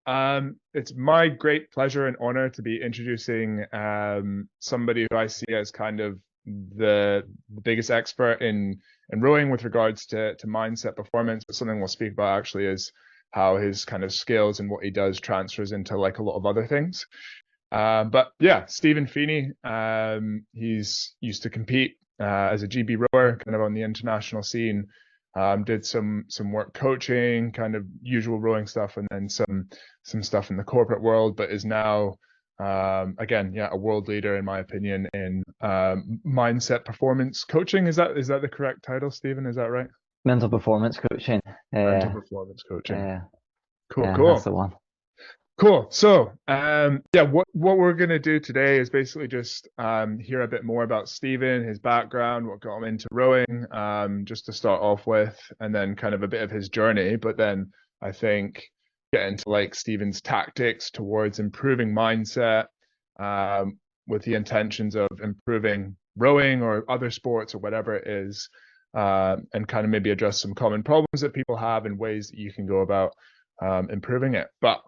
It's my great pleasure and honor to be introducing somebody who I see as kind of the biggest expert in rowing with regards to mindset performance. But something we'll speak about actually is how his kind of skills and what he does transfers into like a lot of other things. But yeah, Stephen Feeney, he's used to compete as a GB rower, kind of on the international scene. Did some work coaching, kind of usual rowing stuff, and then some stuff in the corporate world, but is now again, yeah, a world leader in my opinion in mindset performance coaching. Is that the correct title, Stephen? Is that right? Mental performance coaching. Mental Yeah, performance coaching. yeah, Cool, yeah, that's cool. the one. Cool. So, yeah, what we're gonna do today is basically just hear a bit more about Stephen, his background, what got him into rowing, just to start off with, and then kind of a bit of his journey. But then I think get into like Stephen's tactics towards improving mindset, with the intentions of improving rowing or other sports or whatever it is, and kind of maybe address some common problems that people have and ways that you can go about improving it. But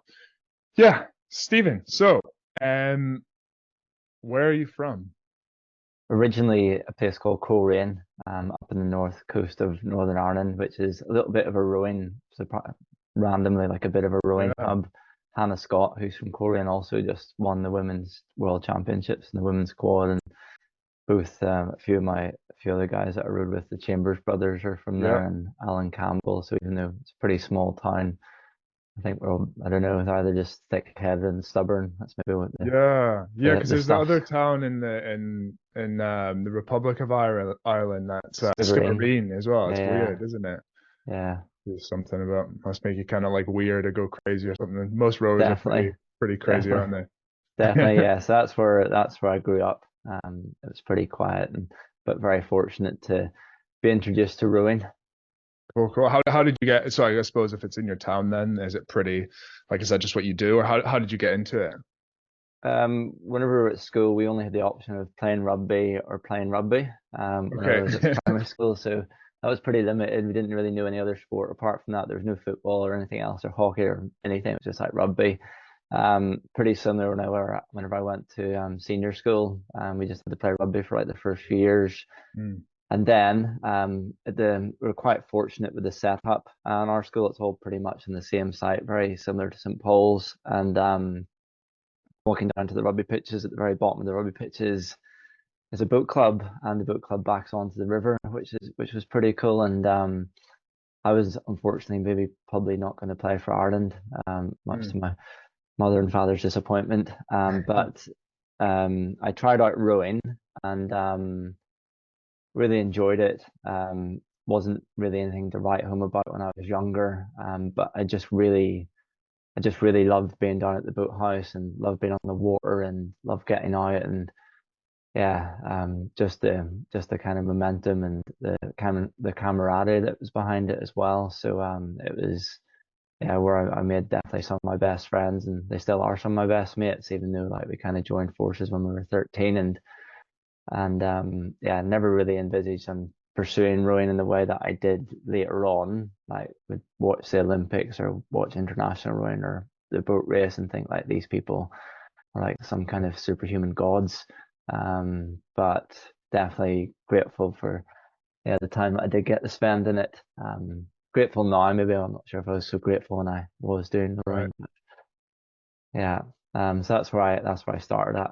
yeah, Stephen. So, um, where are you from? Originally a place called Coleraine, up in the north coast of Northern Ireland, which is a little bit of a rowing, randomly like a bit of a rowing Yeah. hub. Hannah Scott, who's from Coleraine, also just won the women's world championships in the women's quad, and both a few other guys that I rode with, the Chambers brothers, are from Yeah. there, and Alan Campbell. So even though it's a pretty small town, I think we're all, I don't know, they're either just thick-headed and stubborn. That's maybe what Yeah. Yeah, because the there's the other stuff. town in the Republic of Ireland that's Skibbereen. Skibbereen as well. It's Yeah, weird, isn't it? yeah, There's something about must make you kind of like weird or go crazy or something. Most roads are definitely, pretty crazy, definitely, aren't definitely. they? Yeah, so that's where I grew up. It was pretty quiet, and but very fortunate to be introduced to rowing. Cool, cool. How did you get? So I suppose if it's in your town, then is it pretty like is that just what you do, or how did you get into it? Whenever we were at school, we only had the option of playing rugby or playing rugby. Whenever I Okay. was at primary school, so that was pretty limited. We didn't really know any other sport apart from that. There was no football or anything else, or hockey or anything. It was just like rugby. Pretty similar whenever I went to senior school. We just had to play rugby for like the first few years. Mm, And then we were quite fortunate with the setup. And our school, it's all pretty much in the same site, very similar to St. Paul's. And walking down to the rugby pitches, at the very bottom of the rugby pitches is a boat club, and the boat club backs onto the river, which was pretty cool. And I was unfortunately maybe probably not going to play for Ireland, much mm. to my mother and father's disappointment. But I tried out rowing and really enjoyed it. Wasn't really anything to write home about when I was younger, but I just really loved being down at the boathouse and loved being on the water and loved getting out and yeah, just the kind of momentum and the camaraderie that was behind it as well. So it was yeah, where I made definitely some of my best friends, and they still are some of my best mates, even though like we kind of joined forces when we were 13. And yeah, never really envisaged pursuing rowing in the way that I did later on, like would watch the Olympics or watch international rowing or the boat race and think like these people are like some kind of superhuman gods. But definitely grateful for yeah the time that I did get to spend in it. Grateful now, maybe I'm not sure if I was so grateful when I was doing the Right. rowing, but yeah. So that's where I started at.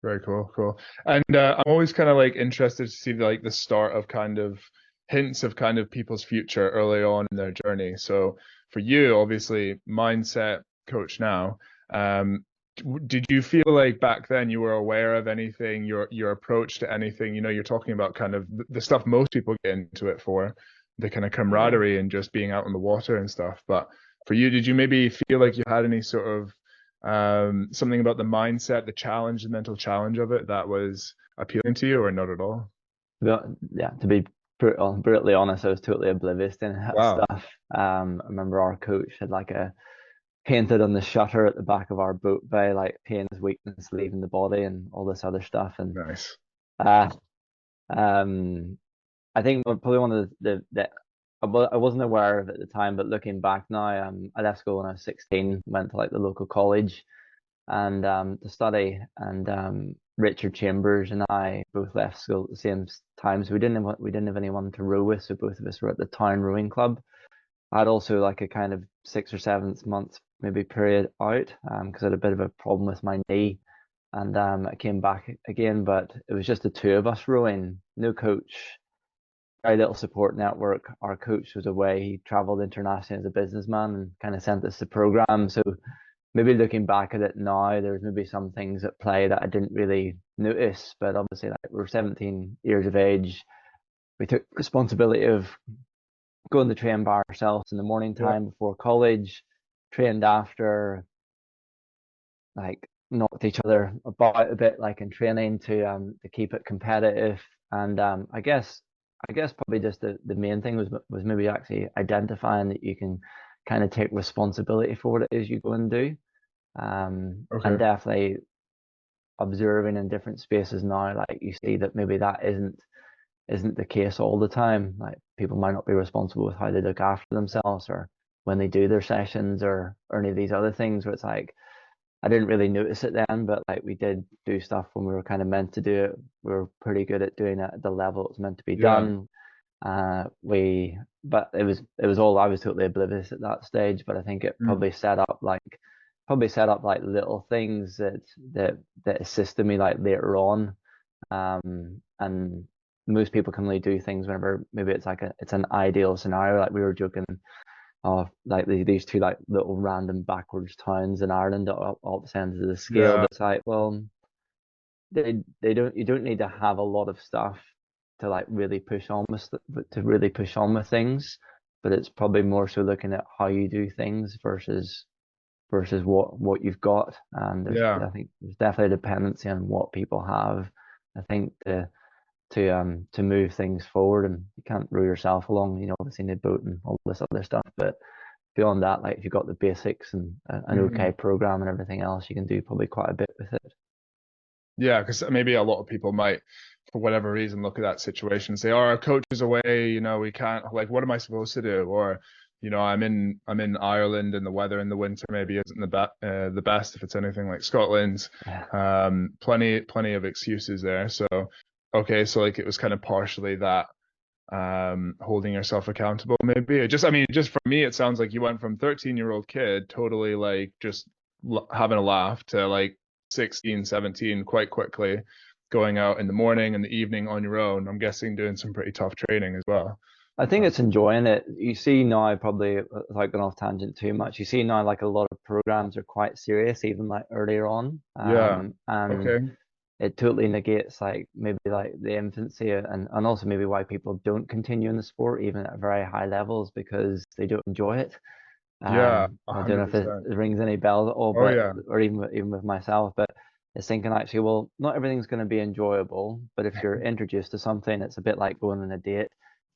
Very cool, cool. And I'm always kind of like interested to see like the start of kind of hints of kind of people's future early on in their journey. So for you, obviously, mindset coach now. Um, did you feel like back then you were aware of anything, your approach to anything? You know, you're talking about kind of the stuff most people get into it for, the kind of camaraderie and just being out on the water and stuff. But for you, did you maybe feel like you had any sort of something about the mindset, the challenge, the mental challenge of it that was appealing to you, or not at all? Yeah, to be brutally honest, I was totally oblivious to that Wow, stuff. I remember our coach had like a painted on the shutter at the back of our boat bay, like pain is weakness, leaving the body, and all this other stuff. And nice. uh, um, I think probably one of the I wasn't aware of it at the time, but looking back now, I left school when I was 16, went to like the local college and to study, and Richard Chambers and I both left school at the same time, so we didn't have anyone to row with, so both of us were at the town rowing club. I had also like a kind of 6 or 7 months maybe period out because I had a bit of a problem with my knee, and I came back again, but it was just the two of us rowing, no coach, very little support network. Our coach was away. He traveled internationally as a businessman and kind of sent us the program. So maybe looking back at it now, there's maybe some things at play that I didn't really notice. But obviously, like we're 17 years of age. We took responsibility of going to train by ourselves in the morning Yeah. time before college, trained after, like knocked each other about a bit like in training to keep it competitive. And I guess probably just the main thing was maybe actually identifying that you can kind of take responsibility for what it is you go and do. And Okay. definitely observing in different spaces now, like you see that maybe that isn't the case all the time. Like people might not be responsible with how they look after themselves or when they do their sessions or any of these other things where it's like I didn't really notice it then, but like we did do stuff when we were kind of meant to do it. We were pretty good at doing it at the level it was meant to be Yeah. done. But it was all I was totally oblivious at that stage. But I think it Mm. probably set up like little things that assisted me like later on. And most people can only do things whenever maybe it's an ideal scenario. Like we were joking of like these two like little random backwards towns in Ireland at opposite ends of the scale. Yeah. But it's like, well, they don't you don't need to have a lot of stuff to like really push on to really push on with things. But it's probably more so looking at how you do things versus what you've got. And Yeah. I think there's definitely a dependency on what people have. I think to move things forward, and you can't row yourself along. Obviously need boat and all this other stuff, but beyond that, like if you've got the basics and an okay Mhm. program and everything else, you can do probably quite a bit with it. Yeah, because maybe a lot of people might, for whatever reason, look at that situation and say, "Oh, our coach is away. We can't. Like, what am I supposed to do?" Or, I'm in Ireland and the weather in the winter maybe isn't the best if it's anything like Scotland. Yeah. Plenty of excuses there. So, okay, so like it was kind of partially that holding yourself accountable maybe. Just for me, it sounds like you went from 13-year-old kid totally like just having a laugh to like 16, 17 quite quickly, going out in the morning and the evening on your own. I'm guessing doing some pretty tough training as well. I think it's enjoying it. You see now, probably without going off tangent too much, you see now like a lot of programs are quite serious, even like earlier on. Yeah. And Okay. it totally negates like maybe like the infancy and also maybe why people don't continue in the sport even at very high levels because they don't enjoy it. Yeah, a I don't know hundred if it percent. rings any bells at all, Oh but yeah. or even with myself, but it's thinking actually, well, not everything's going to be enjoyable, but if you're introduced to something, it's a bit like going on a date.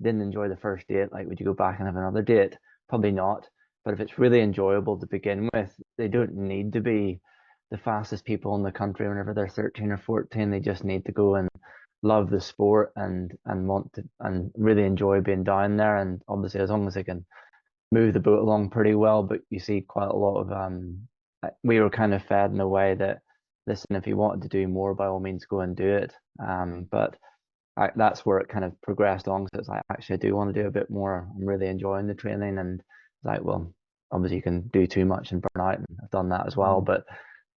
Didn't enjoy the first date, like would you go back and have another date? Probably not. But if it's really enjoyable to begin with, they don't need to be the fastest people in the country whenever they're 13 or 14. They just need to go and love the sport and want to and really enjoy being down there. And obviously, as long as they can move the boat along pretty well, but you see quite a lot of we were kind of fed in a way that listen, if you wanted to do more, by all means go and do it. But that's where it kind of progressed on. So it's like actually I do want to do a bit more. I'm really enjoying the training, and it's like, well, obviously you can do too much and burn out, and I've done that as well. Mhm. But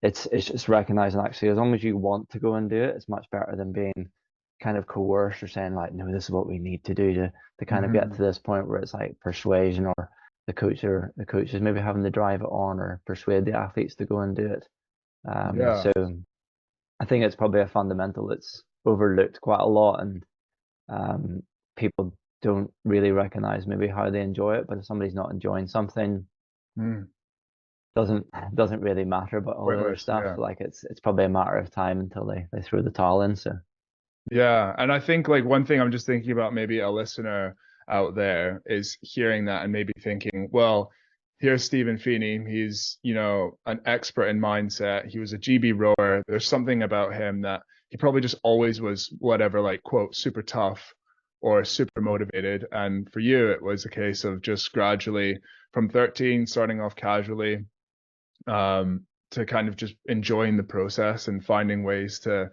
it's just recognizing actually as long as you want to go and do it, it's much better than being kind of coerced or saying like, no, this is what we need to do to kind of get Mhm. to this point where it's like persuasion or the coach is maybe having to drive it on or persuade the athletes to go and do it. Yeah. So I think it's probably a fundamental that's overlooked quite a lot, and um, people don't really recognize maybe how they enjoy it. But if somebody's not enjoying something, Mm. doesn't doesn't really matter about all the other Pointless. stuff. Yeah. Like it's probably a matter of time until they throw the towel in. So Yeah, and I think like one thing I'm just thinking about maybe a listener out there is hearing that and maybe thinking, well, here's Stephen Feeney. He's, an expert in mindset. He was a GB rower. There's something about him that he probably just always was whatever, like quote, super tough. or super motivated. And for you, it was a case of just gradually from 13, starting off casually, to kind of just enjoying the process and finding ways to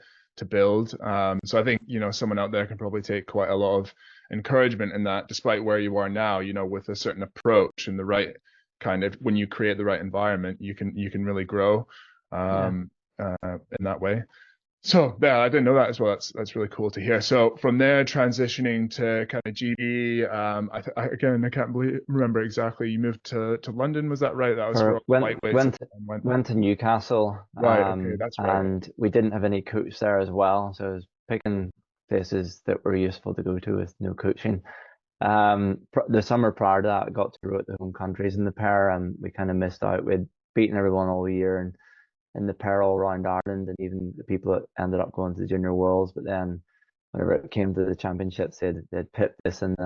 build. So I think, someone out there can probably take quite a lot of encouragement in that, despite where you are now, with a certain approach and the right kind of, when you create the right environment, you can really grow in that way. So yeah, I didn't know that as well. That's really cool to hear. So from there, transitioning to kind of GB, again, I can't remember exactly. You moved to London, was that right? That was for For all the lightweights. went to Newcastle, Right. Okay, that's right. and we didn't have any coach there as well, so I was picking places that were useful to go to with no coaching. The summer prior to that, I got to row at the home countries in the pair, and we kind of missed out. We'd beaten everyone all year, and in the pair all around Ireland, and even the people that ended up going to the junior worlds. But then, whenever it came to the championships, they'd pipped us, and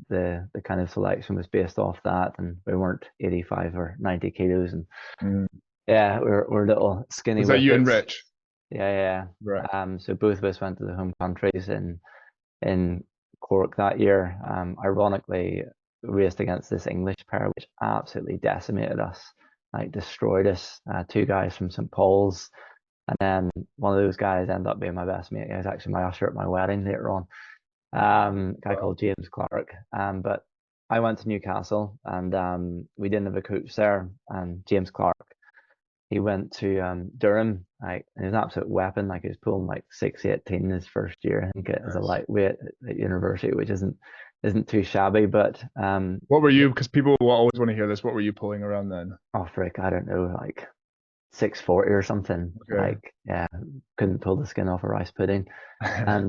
the kind of selection was based off that, and we weren't 85 or 90 kilos, and yeah, we're little skinny. Was that you and whippets. Rich? Yeah. Right. So both of us went to the home countries in Cork that year. Ironically, raced against this English pair, which absolutely decimated us, like destroyed us. Two guys from St. Paul's, and then one of those guys ended up being my best mate. He was actually my usher at my wedding later on. A guy called James Clark. But I went to Newcastle, and we didn't have a coach there. And James Clark, he went to Durham, like, and he was an absolute weapon. Like, he was pulling like 6'18" his first year, I think, as a lightweight at university, which isn't too shabby. But What were you? Because people will always want to hear this. What were you pulling around then? oh frick, I don't know, like 640 or something. Okay. Like, yeah, couldn't pull the skin off a rice pudding. And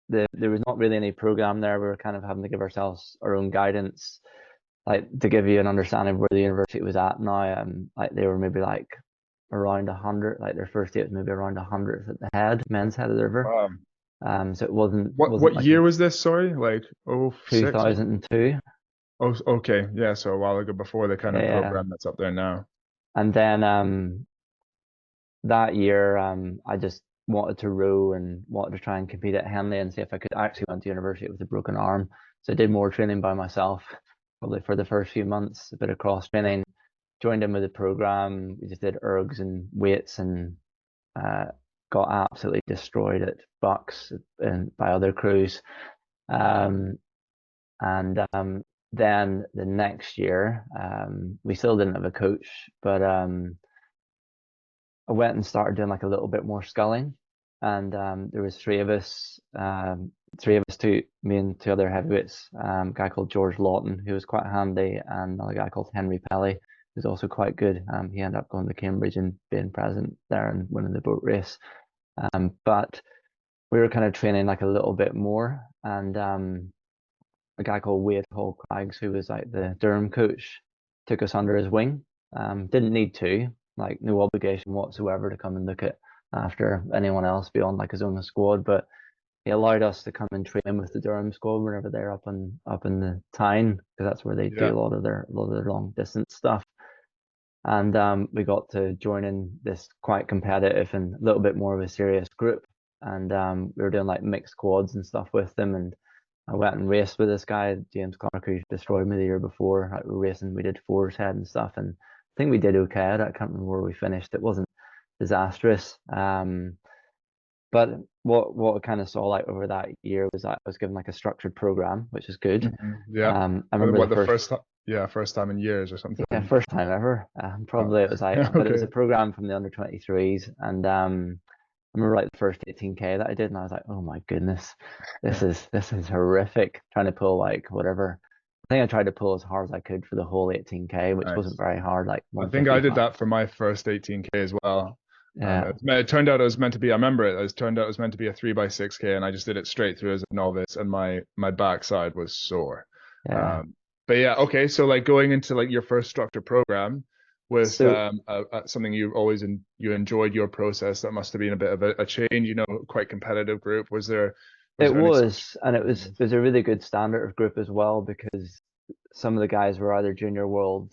there was not really any program there. We were kind of having to give ourselves our own guidance. Like, to give you an understanding of where the university was at now, like they were maybe like around 100, like their first year was maybe around 100 at the head, men's head of the river. Wow. So it wasn't What like year was this? Sorry, like 06? 2002. Oh, okay. Yeah, so a while ago, before the kind of Yeah. program that's up there now. And then that year, I just wanted to row and wanted to try and compete at Henley and see if I could actually went to university with a broken arm. So I did more training by myself, probably for the first few months, a bit of cross training, joined in with the program. We just did ergs and weights, and uh, got absolutely destroyed at Bucks and by other crews. Um, and then the next year, we still didn't have a coach, but I went and started doing like a little bit more sculling, and there was three of us, me and two other heavyweights, a guy called George Lawton, who was quite handy, and another guy called Henry Pelly, who's also quite good. He ended up going to Cambridge and being present there and winning the boat race. But we were kind of training like a little bit more, and a guy called Wade Hall Craggs, who was like the Durham coach, took us under his wing. Didn't need to, like, no obligation whatsoever to come and look at after anyone else beyond like his own squad, but he allowed us to come and train with the Durham squad whenever they're up in the Tyne, because that's where they do Yeah. a lot of their long distance stuff. And we got to join in this quite competitive and a little bit more of a serious group. And we were doing like mixed quads and stuff with them. And I went and raced with this guy, James Clark, who destroyed me the year before. Like, we were racing, we did fours head and stuff. And I think we did okay. I can't remember where we finished. It wasn't disastrous. But what I kind of saw like over that year was that I was given like a structured program, which is good. Yeah. I remember What, the the first first time? Yeah, first time in years or something. yeah, first time ever. Oh, Probably it was like, but it was okay. a program from the under 23s, and I remember like the first 18K that I did, and I was like, oh my goodness, this is horrific. Trying to pull like whatever. I think I tried to pull as hard as I could for the whole 18K, which wasn't Nice. very hard, like I think I did 155. that for my first 18K as well. And Yeah, it turned out it was meant to be, I remember it, turned out it was meant to be a 3x6K, and I just did it straight through as a novice, and my backside was sore. yeah. Um, but yeah, okay, so like going into like your first structured program with So something you always you enjoyed your process, that must have been a bit of a change, quite competitive group. Was it there any was, and it was Mhm. it was a really good standard of group as well, because some of the guys were either junior world,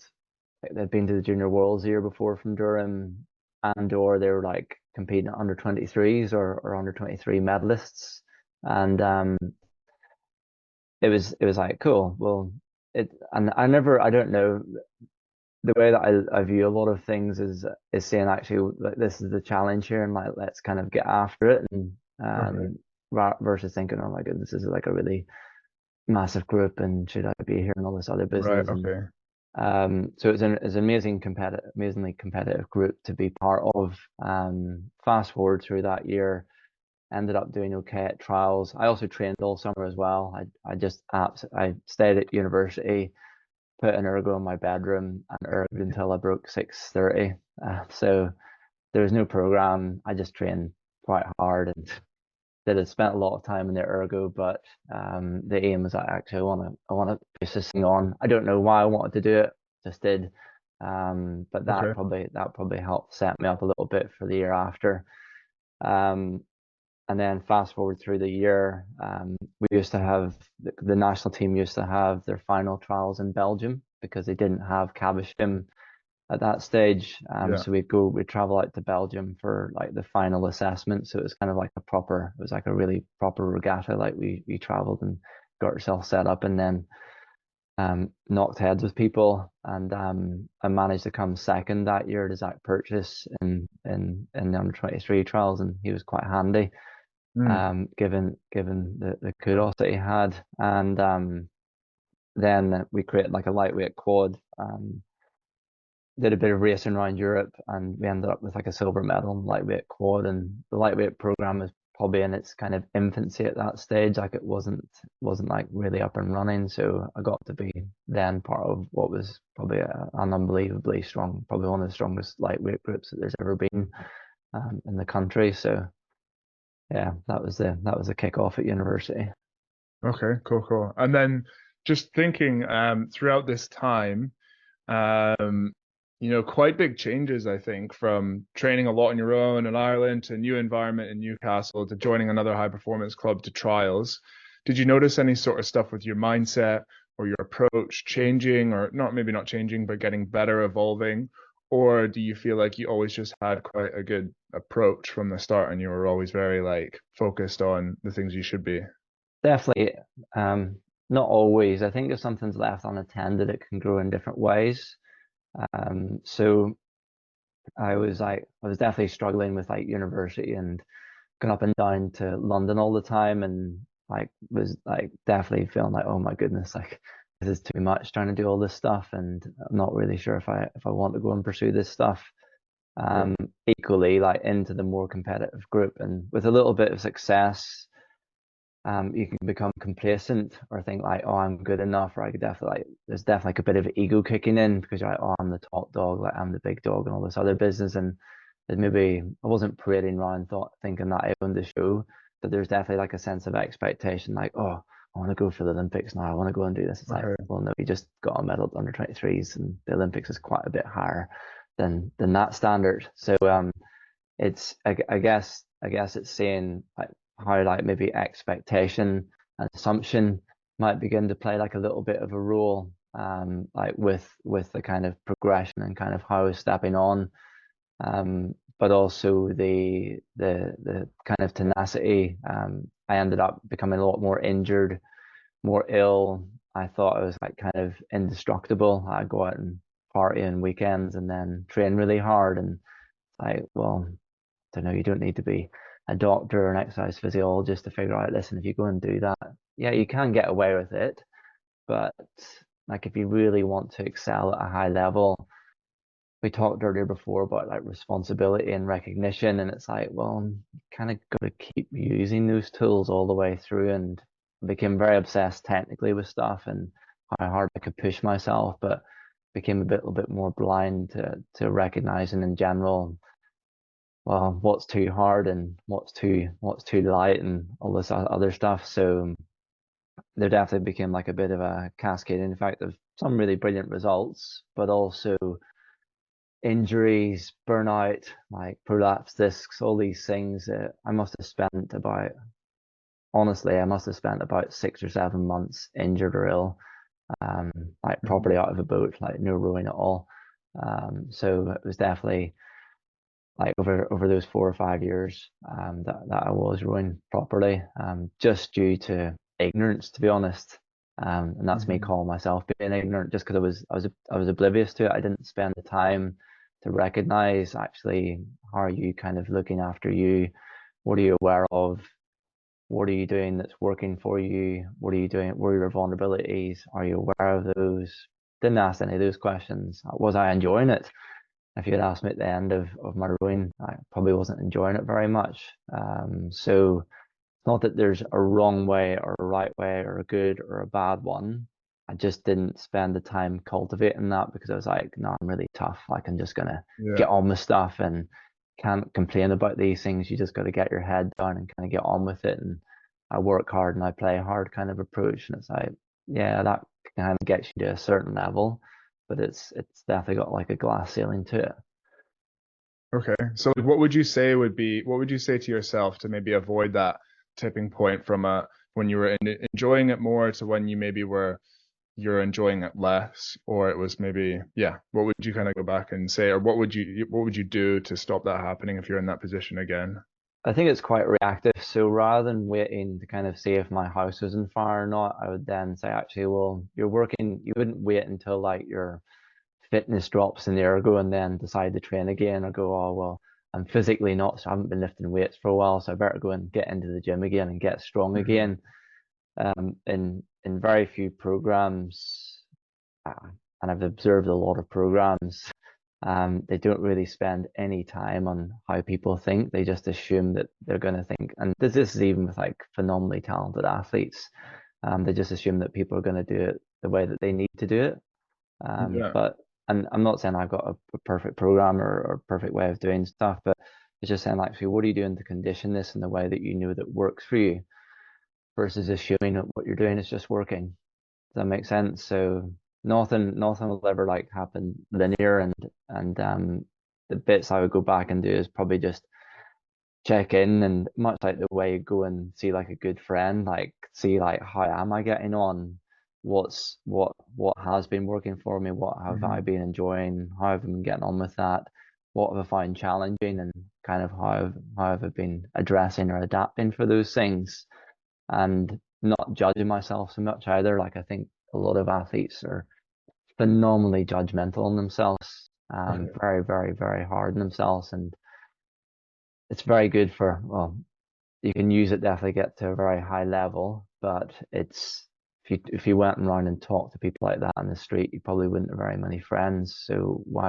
like they'd been to the junior worlds the year before from Durham, and or they were like competing at under 23s or under 23 medalists. and it was like cool. Well, and I don't know, the way that I view a lot of things is saying actually like this is the challenge here, and like let's kind of get after it, and Okay. versus thinking, oh my goodness, this is like a really massive group, and should I be here and all this other Right. business. And Okay. so it's an amazingly competitive group to be part of. Fast forward through that year, ended up doing okay at trials. I also trained all summer as well. I stayed at university, put an ergo in my bedroom, and ergoed until I broke 630. So there was no program. I just trained quite hard and did have spent a lot of time in the ergo, but the aim was that actually I want to push this thing on. I don't know why I wanted to do it, just did. But Okay. that probably helped set me up a little bit for the year after. Um, and then fast forward through the year, we used to have the national team used to have their final trials in Belgium because they didn't have Caversham at that stage. Yeah. So we'd travel out to Belgium for like the final assessment. So it was kind of like it was like a really proper regatta. Like we traveled and got ourselves set up, and then knocked heads with people, and I managed to come second that year to Zach Purchase in the under 23 trials, and he was quite handy, Mm. given the kudos that he had. And then we created like a lightweight quad. Did a bit of racing around Europe, and we ended up with like a silver medal in lightweight quad. And the lightweight program was probably in its kind of infancy at that stage. Like it wasn't like really up and running. So I got to be then part of what was probably an unbelievably strong, probably one of the strongest lightweight groups that there's ever been in the country. So yeah, that was the kickoff at university. Okay. Cool. Cool. And then just thinking, throughout this time, um, quite big changes, I think, from training a lot on your own in Ireland to a new environment in Newcastle to joining another high performance club to trials. Did you notice any sort of stuff with your mindset or your approach changing, or not, maybe not changing, but getting better, evolving? Or do you feel like you always just had quite a good approach from the start and you were always very like focused on the things you should be? Definitely, not always. I think if something's left unattended, it can grow in different ways. So I was definitely struggling with like university and going up and down to London all the time, and like was like definitely feeling like, oh my goodness, like this is too much trying to do all this stuff, and I'm not really sure if I want to go and pursue this stuff. Yeah. Um, Equally like into the more competitive group, and with a little bit of success, you can become complacent or think like, oh, I'm good enough, or I could definitely like, there's definitely like a bit of ego kicking in because you're like, oh, I'm the top dog, like I'm the big dog and all this other business. And maybe I wasn't parading around thinking that I owned the show, but there's definitely like a sense of expectation, like, oh, I want to go for the Olympics now. I want to go and do this. It's like, Okay. well, no, you just got a medal at under 23s, and the Olympics is quite a bit higher than that standard. So it's I guess it's saying like how like maybe expectation and assumption might begin to play like a little bit of a role, like with the kind of progression and kind of how I was stepping on, but also the kind of tenacity. I ended up becoming a lot more injured, more ill. I thought I was like kind of indestructible. I go out and party on weekends and then train really hard, and like, well, don't know, you don't need to be a doctor or an exercise physiologist to figure out, listen, if you go and do that, yeah, you can get away with it. But like if you really want to excel at a high level, we talked earlier before about like responsibility and recognition, and it's like, well, you kind of got to keep using those tools all the way through, and became very obsessed technically with stuff and how hard I could push myself, but became a little bit more blind to recognizing in general, well, what's too hard and what's too light and all this other stuff. So there definitely became like a bit of a cascade, in fact, of some really brilliant results, but also injuries, burnout, like prolapse discs, all these things. I must have spent about 6 or 7 months injured or ill, um, like Mhm. properly out of a boat, like no rowing at all. So it was definitely like over those 4 or 5 years that I was rowing properly, just due to ignorance, to be honest. And that's me Hmm. calling myself being ignorant, just because I was oblivious to it. I didn't spend the time to recognize actually how are you kind of looking after you, what are you aware of, what are you doing that's working for you, what are you doing, what are your vulnerabilities, are you aware of those? Didn't ask any of those questions. Was I enjoying it? If you had asked me at the end of my rowing, I probably wasn't enjoying it very much. So it's not that there's a wrong way or a right way or a good or a bad one. I just didn't spend the time cultivating that because I was like, no, I'm really tough. Like I'm just gonna Yeah. get on with stuff and can't complain about these things. You just got to get your head down and kind of get on with it. And I work hard and I play hard kind of approach. And it's like, yeah, that kind of gets you to a certain level, but it's definitely got like a glass ceiling to it. Okay. So like, what would you say to yourself to maybe avoid that tipping point from when you were enjoying it more to when you maybe you're enjoying it less, or it was maybe, yeah, what would you kind of go back and say, or what would you do to stop that happening if you're in that position again? I think it's quite reactive. So rather than waiting to kind of see if my house was on fire or not, I would then say, actually, well, you're working, you wouldn't wait until like your fitness drops in the ergo and then decide to train again or go, oh, well, I'm physically not, so I haven't been lifting weights for a while, so I better go and get into the gym again and get strong Hmm. again. In very few programs, and I've observed a lot of programs, they don't really spend any time on how people think. They just assume that they're going to think, and this is even with like phenomenally talented athletes. They just assume that people are going to do it the way that they need to do it. Yeah. But and I'm not saying I've got a perfect program or perfect way of doing stuff, but it's just saying like, so what are you doing to condition this in the way that you know that works for you, versus assuming that what you're doing is just working. Does that make sense? So nothing will ever like happen linear, and the bits I would go back and do is probably just check in, and much like the way you go and see like a good friend, like see like how am I getting on, what has been working for me, what have I Hmm. been enjoying, how have I been getting on with that, what have I found challenging, and kind of how have I been addressing or adapting for those things, and not judging myself so much either. Like I think a lot of athletes are phenomenally judgmental on themselves, Okay. very, very, very hard on themselves, and it's very good for, well, you can use it definitely get to a very high level, but it's if you went around and talked to people like that on the street, you probably wouldn't have very many friends. So Yeah.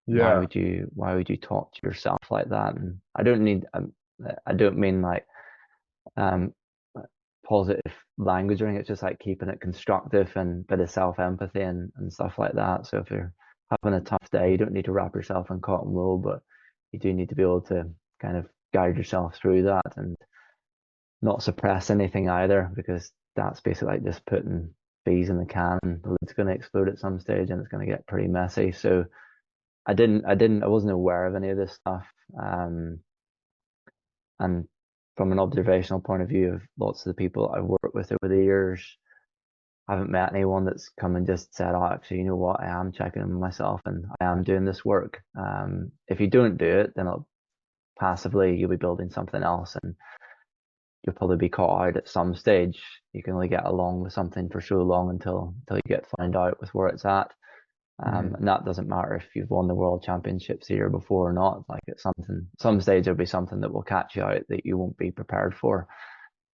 why would you talk to yourself like that? And I don't mean like um positive language or anything. It's just like keeping it constructive and bit of self-empathy and stuff like that. So if you're having a tough day, you don't need to wrap yourself in cotton wool, but you do need to be able to kind of guide yourself through that and not suppress anything either, because that's basically like just putting bees in the can. The lid's going to explode at some stage and it's going to get pretty messy. So I wasn't aware of any of this stuff. And from an observational point of view of lots of the people I've worked with over the years, I haven't met anyone that's come and just said, oh, actually, you know what, I am checking in myself and I am doing this work. If you don't do it, then passively you'll be building something else and you'll probably be caught out at some stage. You can only get along with something for so long until you get found out with where it's at. Hmm. And that doesn't matter if you've won the world championships the year before or not. Like it's some stage there'll be something that will catch you out that you won't be prepared for.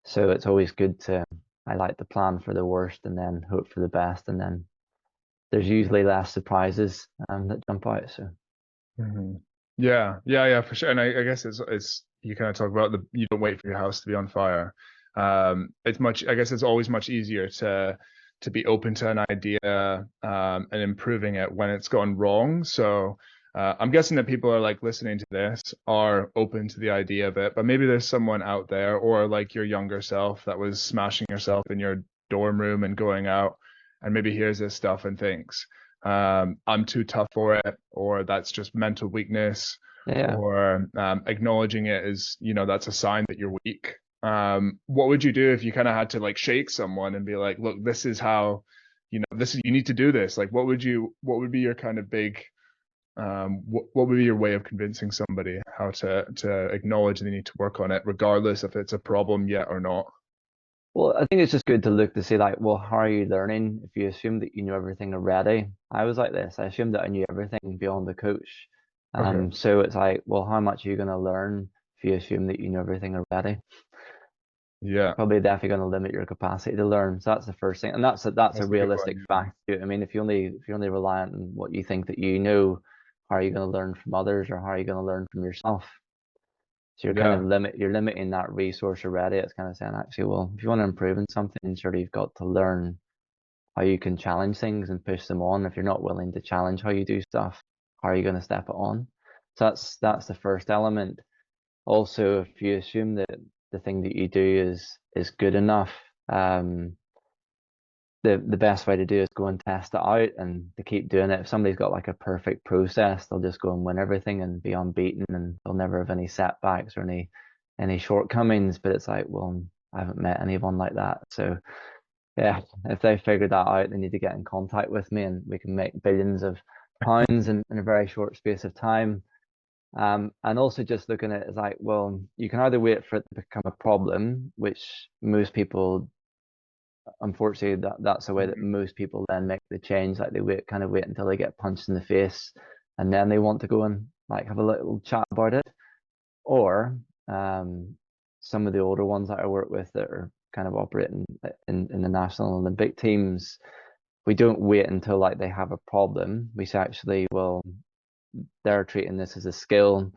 So it's always good to, I like to plan for the worst and then hope for the best. And then there's usually less surprises that jump out. So Hmm. Yeah, yeah, yeah, for sure. And I guess it's you kind of talk about you don't wait for your house to be on fire. It's much, I guess it's always much easier to be open to an idea and improving it when it's gone wrong. So I'm guessing that people are like listening to this are open to the idea of it, but maybe there's someone out there or like your younger self that was smashing yourself in your dorm room and going out and maybe hears this stuff and thinks I'm too tough for it, or that's just mental weakness, yeah, or acknowledging it as, that's a sign that you're weak. What would you do if you kind of had to like shake someone and be like, look, this is how, this is, you need to do this. Like, what would be your kind of big what would be your way of convincing somebody how to acknowledge they need to work on it, regardless if it's a problem yet or not? Well, I think it's just good to look to see like, well, how are you learning? If you assume that you know everything already, I was like this. I assumed that I knew everything beyond the coach. Okay. So it's like, well, how much are you going to learn if you assume that you know everything already? Yeah, Probably definitely going to limit your capacity to learn. So that's the first thing, and that's a that's a good realistic one. fact. I mean, if you only rely on what you think that you know, how are you going to learn from others, or how are you going to learn from yourself? So you're kind of Yeah. you're limiting that resource already. It's kind of saying actually, well, if you want to improve in something, sure you've got to learn how you can challenge things and push them on. If you're not willing to challenge how you do stuff, how are you going to step it on? So that's the first element. Also, if you assume that the thing that you do is good enough, the best way to do is go and test it out and to keep doing it. If somebody's got like a perfect process, they'll just go and win everything and be unbeaten, and they'll never have any setbacks or any shortcomings. But it's like, well, I haven't met anyone like that. So yeah, if they figured that out, they need to get in contact with me, and we can make billions of pounds in a very short space of time. And also just looking at it as like, well, you can either wait for it to become a problem, which most people, unfortunately, that's the way that most people then make the change. Like they wait until they get punched in the face, and then they want to go and like have a little chat about it. Or some of the older ones that I work with that are kind of operating in the national Olympic teams, we don't wait until like they have a problem. We say actually, well, they're treating this as a skill.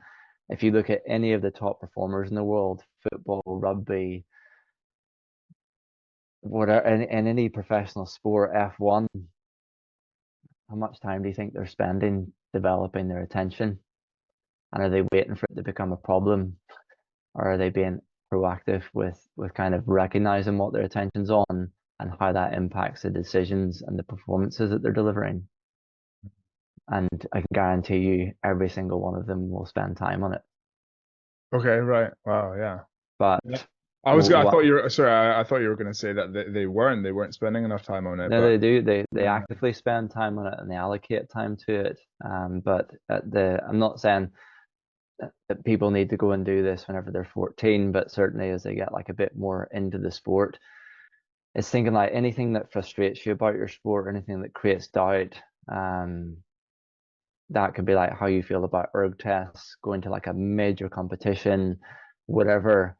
If you look at any of the top performers in the world, football, rugby, whatever, in any professional sport, F1, how much time do you think they're spending developing their attention? And are they waiting for it to become a problem? Or are they being proactive with kind of recognizing what their attention's on and how that impacts the decisions and the performances that they're delivering? And I can guarantee you every single one of them will spend time on it. Okay, right. Wow, yeah. Yeah. But I what thought you were, sorry, I thought you were going to say that they weren't spending enough time on it, no, but they do. They yeah, actively spend time on it and they allocate time to it. But I'm not saying that people need to go and do this whenever they're 14, but certainly as they get like a bit more into the sport, it's thinking like anything that frustrates you about your sport, anything that creates doubt. Um, that could be like how you feel about erg tests, going to like a major competition, whatever.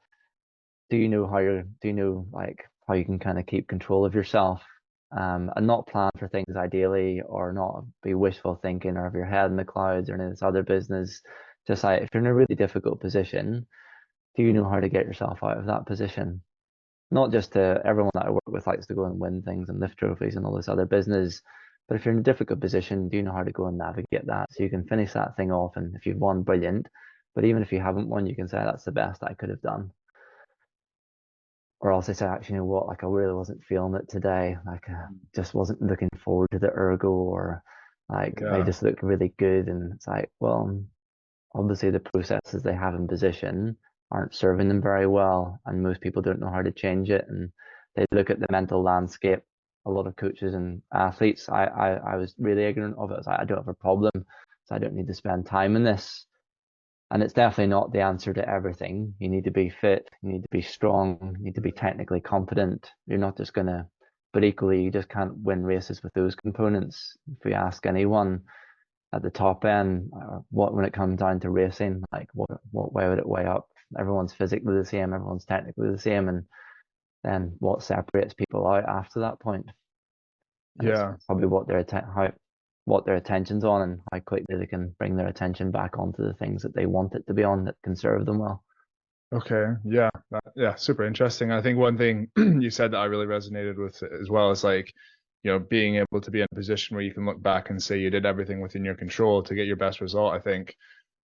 Do you know like how you can kind of keep control of yourself, and not plan for things ideally, or not be wishful thinking or have your head in the clouds or any of this other business. Just like if you're in a really difficult position, do you know how to get yourself out of that position? Not just to everyone that I work with likes to go and win things and lift trophies and all this other business, but if you're in a difficult position, do you know how to go and navigate that so you can finish that thing off? And if you've won, brilliant. But even if you haven't won, you can say that's the best I could have done. Or else they say, actually, you know what, like I really wasn't feeling it today. Like just wasn't looking forward to the ergo, or like they yeah, just looked really good. And it's like, well, obviously the processes they have in position aren't serving them very well, and most people don't know how to change it. And they look at the mental landscape. A lot of coaches and athletes, I was really ignorant of it. I was like, I don't have a problem, so I don't need to spend time in this. And it's definitely not the answer to everything. You need to be fit, you need to be strong, you need to be technically competent. You're not just gonna, but equally, you just can't win races with those components. If we ask anyone at the top end, what when it comes down to racing, like what way would it weigh up? Everyone's physically the same, everyone's technically the same, and then what separates people out after that point? And it's yeah. probably what their attention's on and how quickly they can bring their attention back onto the things that they want it to be on that can serve them well. Okay, yeah, yeah, super interesting. I think one thing you said that I really resonated with as well is like, being able to be in a position where you can look back and say you did everything within your control to get your best result. I think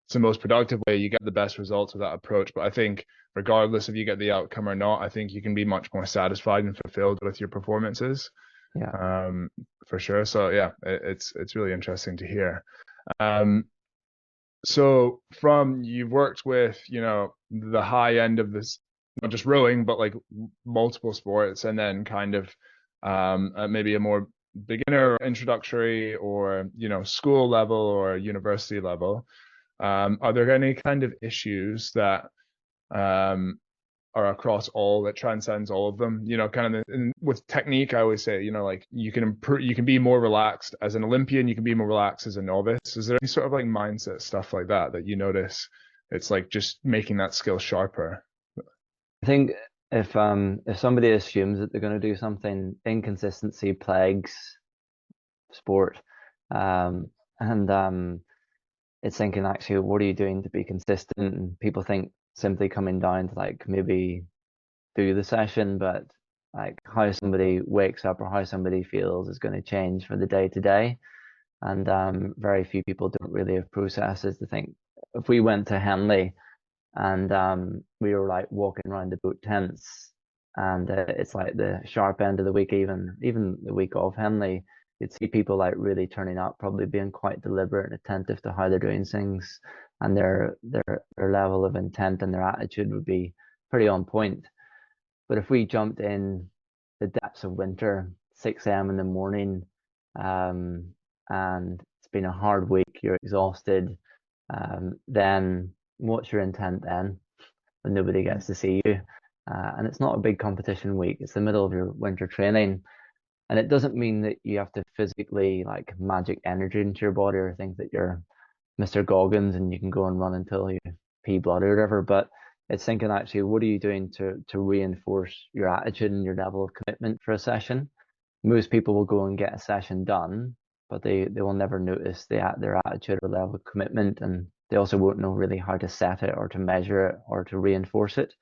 it's the most productive way. You get the best results with that approach. But I think regardless if you get the outcome or not, I think you can be much more satisfied and fulfilled with your performances. Yeah. Um, for sure. So yeah, it's really interesting to hear. Um, so from you've worked with, the high end of this, not just rowing, but like multiple sports, and then kind of maybe a more beginner or introductory or, school level or university level, are there any kind of issues that um, are across all that transcends all of them? Kind of with technique, I always say, like you can improve, you can be more relaxed as an Olympian, you can be more relaxed as a novice. Is there any sort of like mindset stuff like that you notice? It's like just making that skill sharper. I think if somebody assumes that they're going to do something, inconsistency plagues sport. And it's thinking actually, what are you doing to be consistent? And people think simply coming down to like maybe do the session, but like how somebody wakes up or how somebody feels is going to change for the day to day. And very few people don't really have processes to think. If we went to Henley and we were like walking around the boat tents, and it's like the sharp end of the week, even the week of Henley, you'd see people like really turning up, probably being quite deliberate and attentive to how they're doing things, and their level of intent and their attitude would be pretty on point. But if we jumped in the depths of winter, 6 a.m. in the morning, and it's been a hard week, you're exhausted, then what's your intent then when nobody gets to see you? And it's not a big competition week, it's the middle of your winter training. And it doesn't mean that you have to physically like magic energy into your body or think that you're Mr. Goggins and you can go and run until you pee blood or whatever. But it's thinking actually, what are you doing to reinforce your attitude and your level of commitment for a session? Most people will go and get a session done, but they will never notice their attitude or level of commitment, and they also won't know really how to set it or to measure it or to reinforce it.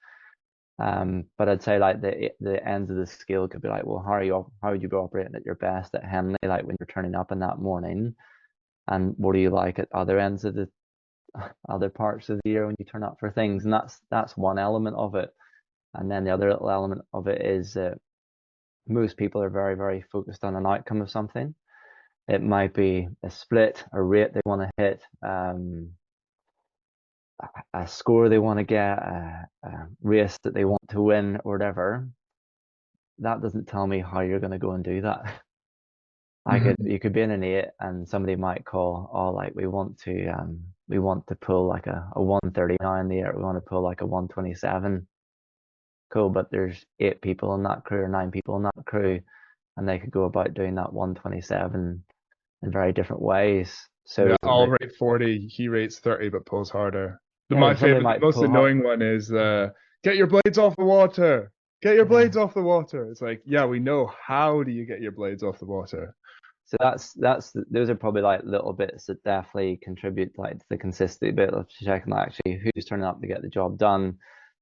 But I'd say like the ends of the scale could be like, well, how would you be operating at your best at Henley, like when you're turning up in that morning, and what do you like at other ends of the other parts of the year when you turn up for things? And that's one element of it. And then the other little element of it is that most people are very, very focused on an outcome of something. It might be a split, a rate they want to hit, a score they want to get, a race that they want to win, or whatever. That doesn't tell me how you're going to go and do that. You could be in an 8 and somebody might call, oh, like we want to pull like a 139 there, we want to pull like a 127. Cool, but there's 8 people in that crew or 9 people in that crew, and they could go about doing that 127 in very different ways. So Yeah, I'll rate 40, he rates 30, but pulls harder. But yeah, my somebody favorite, the might most pull hard. annoying one is get your blades off the water. Get your Yeah. blades off the water. It's like, yeah, we know. How do you get your blades off the water? So that's those are probably like little bits that definitely contribute like to the consistency bit of checking like actually who's turning up to get the job done,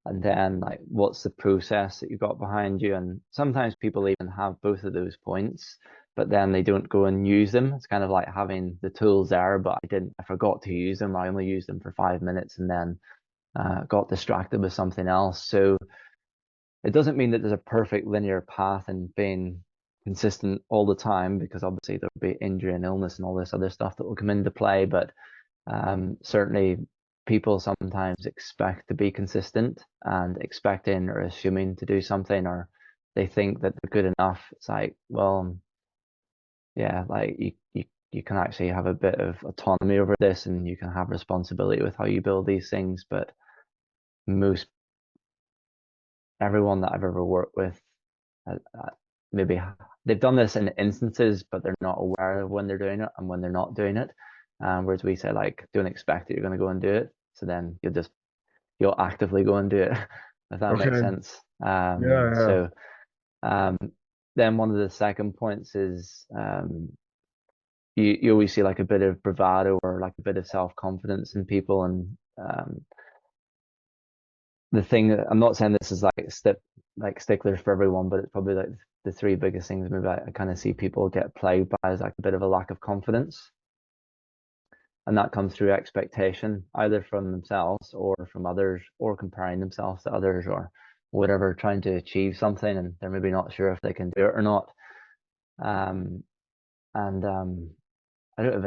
and then like what's the process that you got behind you. And sometimes people even have both of those points, but then they don't go and use them. It's kind of like having the tools there, but I forgot to use them. I only used them for 5 minutes and then got distracted with something else. So it doesn't mean that there's a perfect linear path and being consistent all the time, because obviously there'll be injury and illness and all this other stuff that will come into play. But certainly people sometimes expect to be consistent and expecting or assuming to do something, or they think that they're good enough. It's like, well, yeah, like you can actually have a bit of autonomy over this and you can have responsibility with how you build these things. But most everyone that I've ever worked with, maybe they've done this in instances, but they're not aware of when they're doing it and when they're not doing it. Whereas we say like, don't expect that you're going to go and do it. So then you'll actively go and do it, if that makes Okay. sense. Yeah, yeah. So um, then one of the second points is you always see like a bit of bravado or like a bit of self-confidence in people. And the thing that I'm not saying this is like sticklers for everyone, but it's probably like the 3 biggest things maybe I kind of see people get plagued by is like a bit of a lack of confidence. And that comes through expectation, either from themselves or from others, or comparing themselves to others or whatever, trying to achieve something and they're maybe not sure if they can do it or not. Um, and I don't have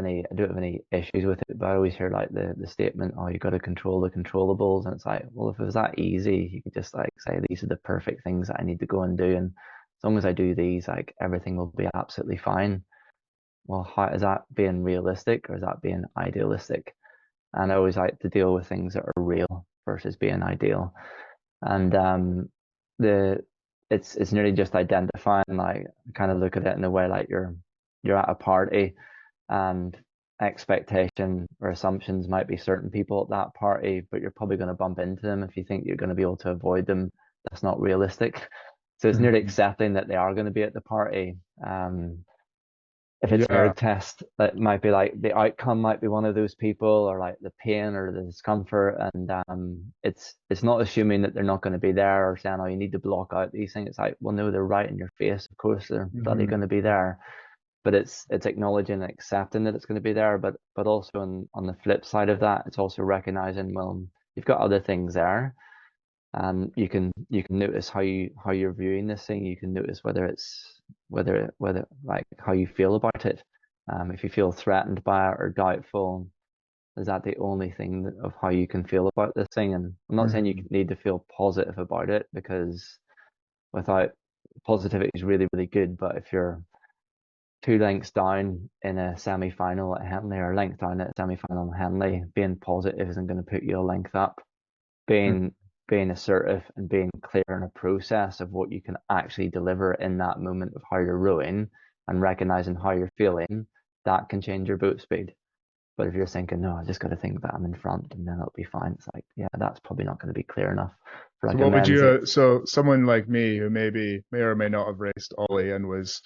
any issues with it, but I always hear like the statement, oh, you got to control the controllables. And it's like, well, if it was that easy, you could just like say these are the perfect things that I need to go and do, and as long as I do these, like everything will be absolutely fine. Well, how is that being realistic or is that being idealistic? And I always like to deal with things that are real versus being ideal. And the it's nearly just identifying, like kind of look at it in a way like you're at a party and expectation or assumptions might be certain people at that party, but you're probably going to bump into them. If you think you're going to be able to avoid them, that's not realistic. So it's nearly Mhm. accepting that they are going to be at the party. If it's an Yeah. erg test, that might be like the outcome might be one of those people, or like the pain or the discomfort, and it's not assuming that they're not going to be there or saying, oh, you need to block out these things. It's like, well, no, they're right in your face. Of course, they're bloody Hmm. going to be there, but it's acknowledging and accepting that it's going to be there. But also on the flip side of that, it's also recognizing, well, you've got other things there, and you can notice how you're viewing this thing. You can notice whether like how you feel about it. If you feel threatened by it or doubtful, is that the only thing of how you can feel about this thing? And I'm not saying you Hmm. need to feel positive about it, because without positivity is really, really good. But if you're two lengths down in a semi-final at Henley or a length down at a semi-final at Henley, being positive isn't going to put you a length up. Being assertive and being clear in a process of what you can actually deliver in that moment of how you're rowing and recognizing how you're feeling, that can change your boat speed. But if you're thinking, no, I just got to think that I'm in front and then it'll be fine, it's like, yeah, that's probably not going to be clear enough for So like a what would men's. you, so someone like me who maybe may or may not have raced Ollie and was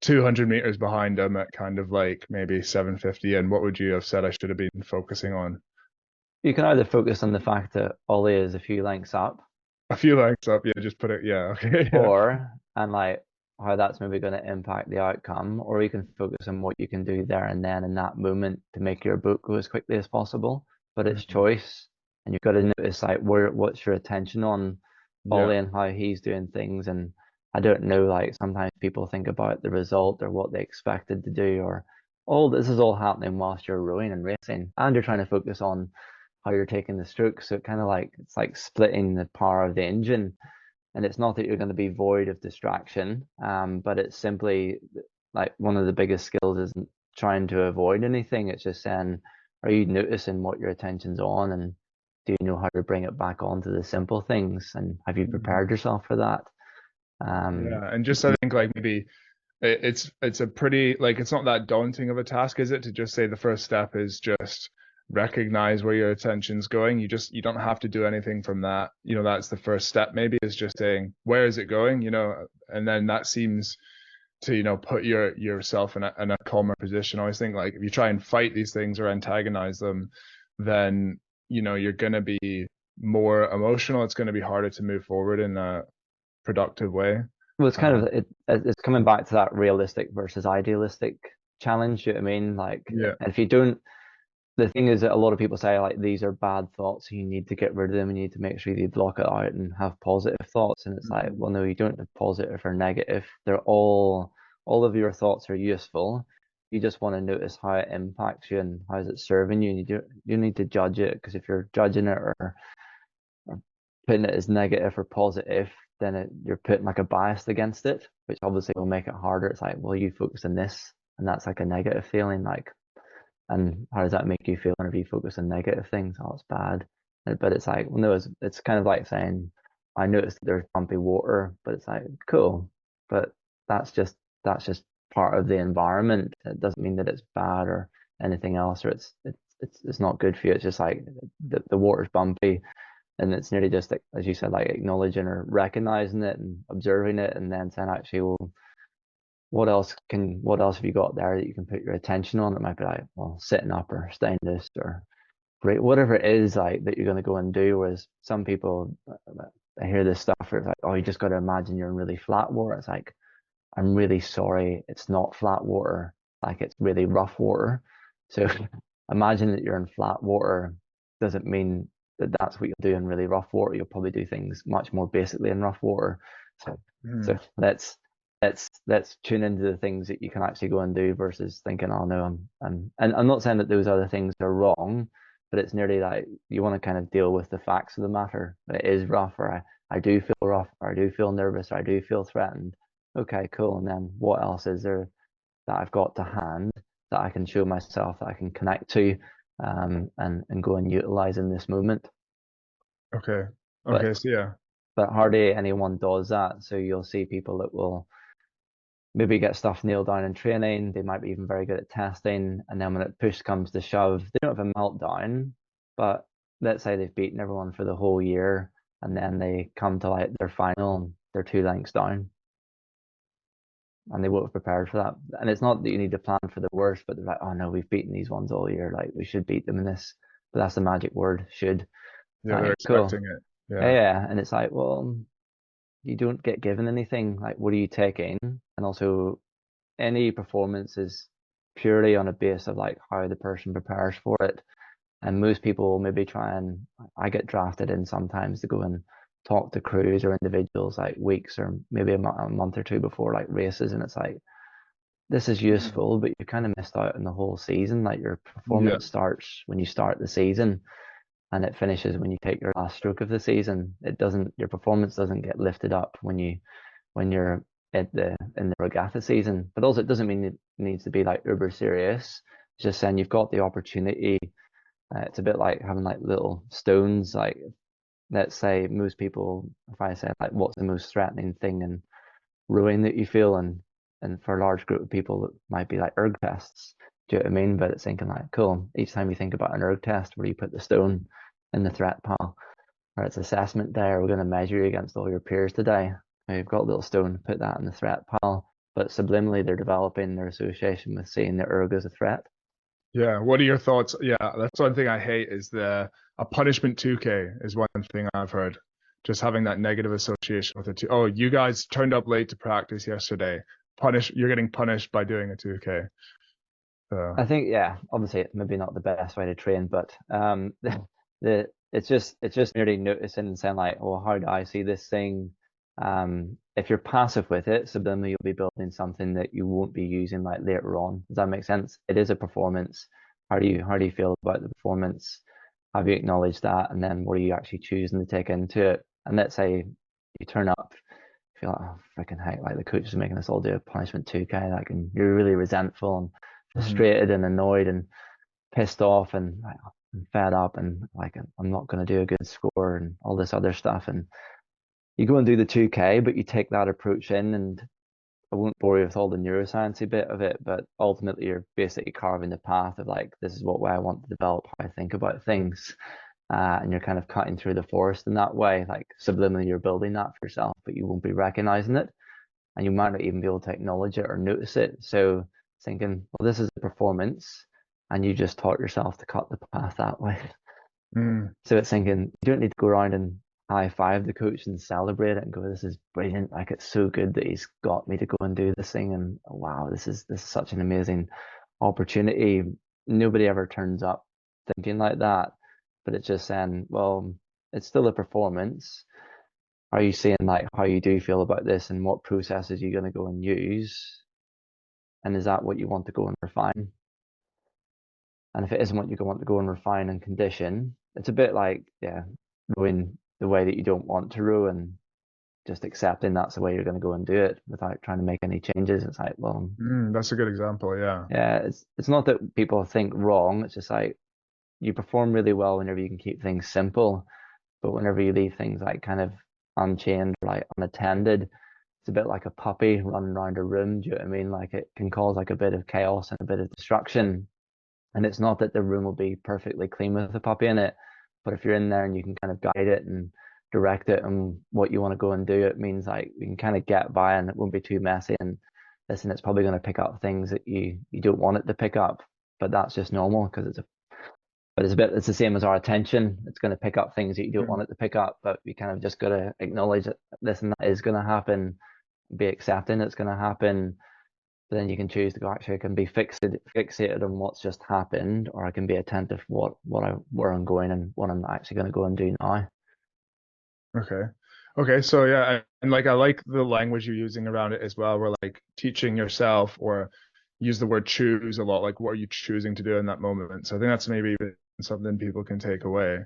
200 meters behind him at kind of like maybe 750, and what would you have said I should have been focusing on? You can either focus on the fact that Ollie is a few lengths up, A few lengths up, yeah, just put it, yeah, okay, yeah. or and like how that's maybe going to impact the outcome, or you can focus on what you can do there and then in that moment to make your boat go as quickly as possible. But it's Mhm. choice, and you've got to notice like what's your attention on Yeah. Ollie and how he's doing things. And I don't know, like sometimes people think about the result or what they expected to do, or oh, this is all happening whilst you're rowing and racing, and you're trying to focus on how you're taking the stroke. So it kind of like it's like splitting the power of the engine. And it's not that you're going to be void of distraction, but it's simply like one of the biggest skills isn't trying to avoid anything. It's just saying, are you noticing what your attention's on, and do you know how to bring it back onto the simple things? And have you Mhm. prepared yourself for that? Um, Yeah, and just I think like maybe it's a pretty like it's not that daunting of a task, is it? To just say the first step is just recognize where your attention's going. You don't have to do anything from that. That's the first step maybe is just saying where is it going, and then that seems to, put yourself in a calmer position. I always think like if you try and fight these things or antagonize them, then you're gonna be more emotional. It's gonna be harder to move forward in a productive way. well, it's kind Um, of it's coming back to that realistic versus idealistic challenge. You know what I mean? Like, yeah. if you don't, the thing is that a lot of people say like these are bad thoughts, you need to get rid of them, you need to make sure you block it out and have positive thoughts. And it's like, Mhm. well, no, you don't have positive or negative. They're all of your thoughts are useful. You just want to notice how it impacts you and how is it serving you. And you need to judge it, because if you're judging it or putting it as negative or positive, then you're putting like a bias against it, which obviously will make it harder. It's like, well, you focus on this, and that's like a negative feeling. Like, and how does that make you feel whenever you focus on negative things? Oh, it's bad. But it's like, well, no, it's kind of like saying, I noticed that there's bumpy water, but it's like, cool. But that's just that's just part of the environment. It doesn't mean that it's bad or anything else, or it's not good for you. It's just like the water's bumpy, and it's nearly just like, as you said, like acknowledging or recognizing it and observing it, and then saying, actually, well, what else have you got there that you can put your attention on? It might be like, well, sitting up or staying this or break, whatever it is like that you're going to go and do. Whereas some people, I hear this stuff where it's like, oh, you just got to imagine you're in really flat water. It's like, I'm really sorry, it's not flat water, like it's really rough water. So imagine that you're in flat water doesn't mean that that's what you'll do in really rough water. You'll probably do things much more basically in rough water. So Mhm. so let's tune into the things that you can actually go and do versus thinking, oh no, and I'm not saying that those other things are wrong, but it's nearly like you want to kind of deal with the facts of the matter. It is rough, or I do feel rough, or I do feel nervous, or I do feel threatened. okay, cool. And then what else is there that I've got to hand that I can show myself, that I can connect to, and go and utilize in this moment. Okay. But Okay. So yeah. hardly anyone does that. So you'll see people that will maybe get stuff nailed down in training. They might be even very good at testing, and then when it push comes to shove, they don't have a meltdown. But let's say they've beaten everyone for the whole year, and then they come to like their final, and they're 2 lengths down, and they won't have prepared for that. And it's not that you need to plan for the worst, but they're like, oh no, we've beaten these ones all year. Like we should beat them in this. But that's the magic word, should. Yeah. They're Like, cool. expecting it. Yeah, Yeah. yeah. And it's like, well, you don't get given anything. Like, what are you taking? And also, any performance is purely on a base of like how the person prepares for it. And most people will maybe try and I get drafted in sometimes to go and talk to crews or individuals like weeks or maybe a month or two before like races, and it's like this is Mm. useful, but you kind of missed out on the whole season. Like your Yeah. performance starts when you start the season and it finishes when you take your last stroke of the season. It doesn't, your performance doesn't get lifted up when you're at the in the regatta season. But also it doesn't mean it needs to be like uber serious. It's just saying you've got the opportunity. It's a bit like having like little stones. Like let's say most people, if I say like what's the most threatening thing in rowing that you feel, and for a large group of people it might be like erg tests. Do you know what I mean? But it's thinking like, cool, each time you think about an erg test, where you put the stone in the threat pile, or it's assessment day, or we're going to measure you against all your peers today. Now you've got a little stone, put that in the threat pile, but subliminally they're developing their association with seeing the erg as a threat. Yeah. What are your thoughts? Yeah. That's one thing I hate is a punishment 2K is one thing I've heard. Just having that negative association with it too. Oh, you guys turned up late to practice yesterday. You're getting punished by doing a 2K. So, I think, yeah, obviously it's maybe not the best way to train, but the it's just merely noticing and saying like, oh, how do I see this thing? If you're passive with it, subliminally you'll be building something that you won't be using like later on. Does that make sense? It is a performance. How do you feel about the performance? Have you acknowledged that? And then what are you actually choosing to take into it? And let's say you turn up, feel like, oh freaking heck, like the coach is making us all do a punishment 2K, like, and you're really resentful and mhm. frustrated and annoyed and pissed off and like, I'm fed up and like I'm not going to do a good score and all this other stuff. And you go and do the 2K, but you take that approach in, and I won't bore you with all the neuroscience bit of it, but ultimately you're basically carving the path of like, this is what way I want to develop how I think about things. And you're kind of cutting through the forest in that way, like subliminally you're building that for yourself, but you won't be recognizing it, and you might not even be able to acknowledge it or notice it. So thinking, well, this is a performance, and you just taught yourself to cut the path that way. Mm. So it's thinking you don't need to go around and high five the coach and celebrate it and go, this is brilliant. Like it's so good that he's got me to go and do this thing. And wow, this is such an amazing opportunity. Nobody ever turns up thinking like that. But it's just saying, well, it's still a performance. Are you saying like how you do feel about this and what processes you're going to go and use? And is that what you want to go and refine? And if it isn't what you want to go and refine and condition, it's a bit like, yeah, rowing the way that you don't want to row and just accepting that's the way you're going to go and do it without trying to make any changes. It's like, well, That's a good example. Yeah. yeah, it's not that people think wrong. It's just like you perform really well whenever you can keep things simple, but whenever you leave things like kind of unchained, like unattended, it's a bit like a puppy running around a room. Do you know what I mean? Like it can cause like a bit of chaos and a bit of destruction. And it's not that the room will be perfectly clean with a puppy in it, but if you're in there and you can kind of guide it and direct it and what you want to go and do, it means like you can kind of get by and it won't be too messy. And listen, it's probably going to pick up things that you don't want it to pick up, but that's just normal because it's the same as our attention. It's going to pick up things that you don't want Mm. it to pick up, but we kind of just got to acknowledge that this and that is going to happen, be accepting it's going to happen. Then you can choose to go, actually I can be fixated on what's just happened, or I can be attentive to where I'm going and what I'm actually going to go and do now. Okay. Okay. So yeah, and like I like the language you're using around it as well. We're like teaching yourself or use the word choose a lot. Like what are you choosing to do in that moment? So I think that's maybe even something people can take away.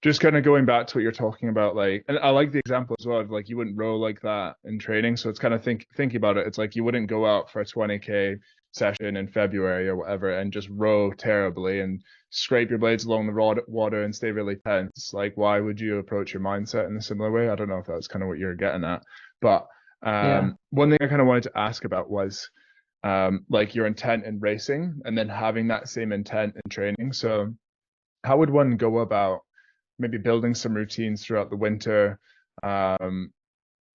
Just kind of going back to what you're talking about, like, and I like the example as well of like you wouldn't row like that in training. So it's kind of thinking about it. It's like you wouldn't go out for a 20K session in February or whatever and just row terribly and scrape your blades along the water and stay really tense. Like, why would you approach your mindset in a similar way? I don't know if that's kind of what you're getting at, but Yeah. one thing I kind of wanted to ask about was like your intent in racing and then having that same intent in training. So how would one go about maybe building some routines throughout the winter?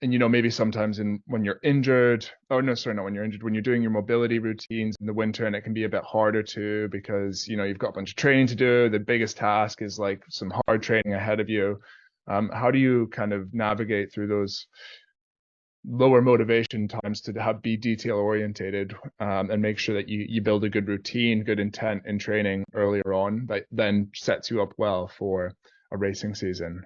And maybe sometimes when you're injured, oh no, sorry, not when you're injured, when you're doing your mobility routines in the winter, and it can be a bit harder too because you've got a bunch of training to do. The biggest task is like some hard training ahead of you. How do you kind of navigate through those lower motivation times to be detail orientated, and make sure that you build a good routine, good intent in training earlier on that then sets you up well for a racing season?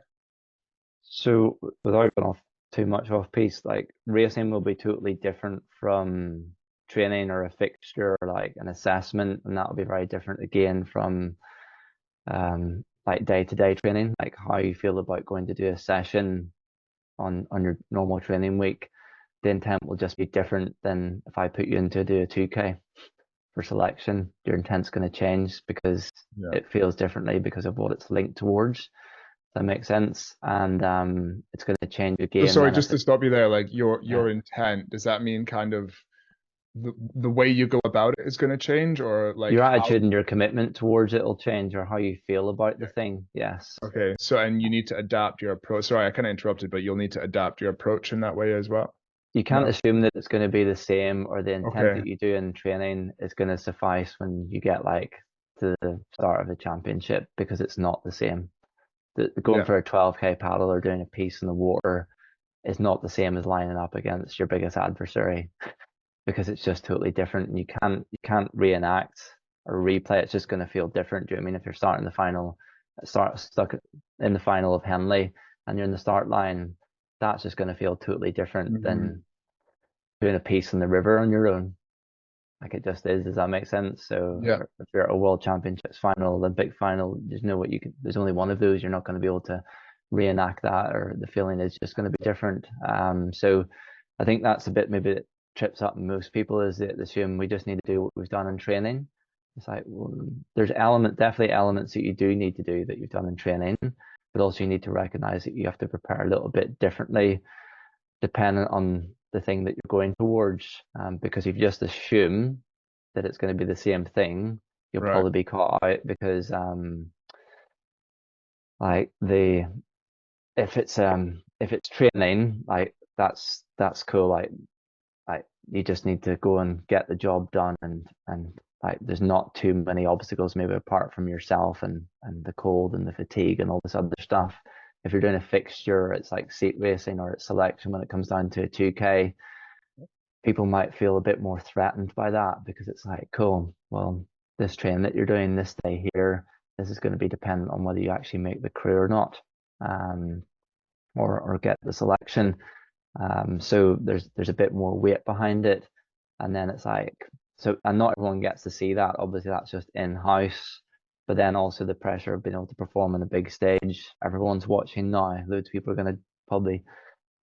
So without going off too much off piece, like racing will be totally different from training or a fixture or like an assessment, and that'll be very different again from like day-to-day training, like how you feel about going to do a session on your normal training week. The intent will just be different than if I put you into do a 2K for selection. Your intent's going to change because Yeah. it feels differently because of what it's linked towards. That makes sense. And it's going to change So again sorry, then just if to it, stop you there, like yeah. your intent, does that mean kind of the way you go about it is going to change, or like Your how? attitude and your commitment towards it will change, or how you feel about the Yeah. thing. Yes. Okay. So, and you need to adapt your approach. Sorry, I kind of interrupted, but you'll need to adapt your approach in that way as well. You can't No? assume that it's going to be the same or the intent Okay. that you do in training is going to suffice when you get like to the start of the championship because it's not the same. Going Yeah. for a 12K paddle or doing a piece in the water is not the same as lining up against your biggest adversary because it's just totally different and you can't reenact or replay. It's just going to feel different. Do you know what I mean? If you're starting the final, stuck in the final of Henley and you're in the start line, that's just going to feel totally different Hmm. than doing a piece in the river on your own. Like it just is. Does that make sense? So Yeah. if you're at a World Championships final, Olympic final, there's no what you can. There's only one of those. You're not going to be able to reenact that, or the feeling is just going to be different. So I think that's a bit maybe that trips up most people is they assume we just need to do what we've done in training. It's like, well, there's definitely elements that you do need to do that you've done in training, but also you need to recognize that you have to prepare a little bit differently dependent on the thing that you're going towards. Because if you just assume that it's going to be the same thing, you'll Right. probably be caught out because like the if it's training, like that's cool. Like you just need to go and get the job done and like there's not too many obstacles maybe apart from yourself and the cold and the fatigue and all this other stuff. If you're doing a fixture, it's like seat racing or it's selection when it comes down to a 2K, people might feel a bit more threatened by that because it's like, cool, well, this train that you're doing this day here, this is going to be dependent on whether you actually make the crew or not, um, or get the selection. So there's a bit more weight behind it, and then it's like so, and not everyone gets to see that. Obviously, that's just in house. But then also the pressure of being able to perform on the big stage. Everyone's watching now. Loads of people are going to probably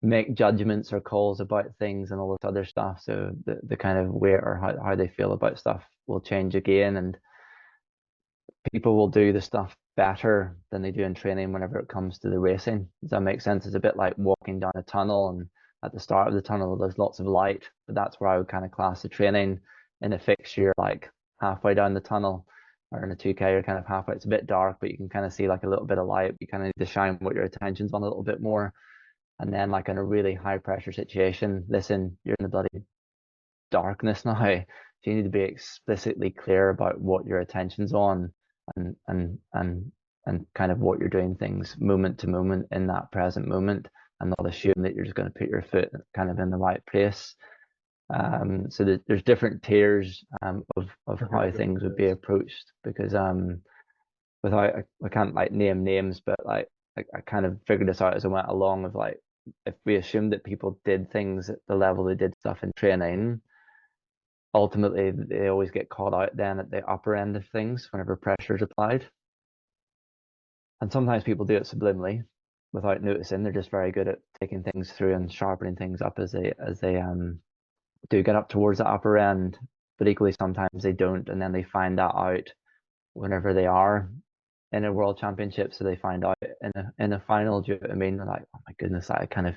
make judgments or calls about things and all this other stuff. So the kind of weight or how they feel about stuff will change again. And people will do the stuff better than they do in training whenever it comes to the racing. Does that make sense? It's a bit like walking down a tunnel, and at the start of the tunnel, there's lots of light, but that's where I would kind of class the training. In a fixture, you're like halfway down the tunnel, or in a 2K, you're kind of halfway. It's a bit dark, but you can kind of see like a little bit of light. You kind of need to shine what your attention's on a little bit more. And then, like in a really high pressure situation, listen, you're in the bloody darkness now. So you need to be explicitly clear about what your attention's on and and kind of what you're doing things moment to moment in that present moment and not assume that you're just going to put your foot kind of in the right place. So there's different tiers of Okay. how Different things would be tiers. approached because without I can't like name names, but like I kind of figured this out as I went along of like if we assumed that people did things at the level they did stuff in training, ultimately they always get caught out then at the upper end of things whenever pressure is applied. And sometimes people do it subliminally without noticing. They're just very good at taking things through and sharpening things up as they do get up towards the upper end. But equally, sometimes they don't, and then they find that out whenever they are in a world championship. So they find out in a final. Do you know what I mean? They're like, oh my goodness, I kind of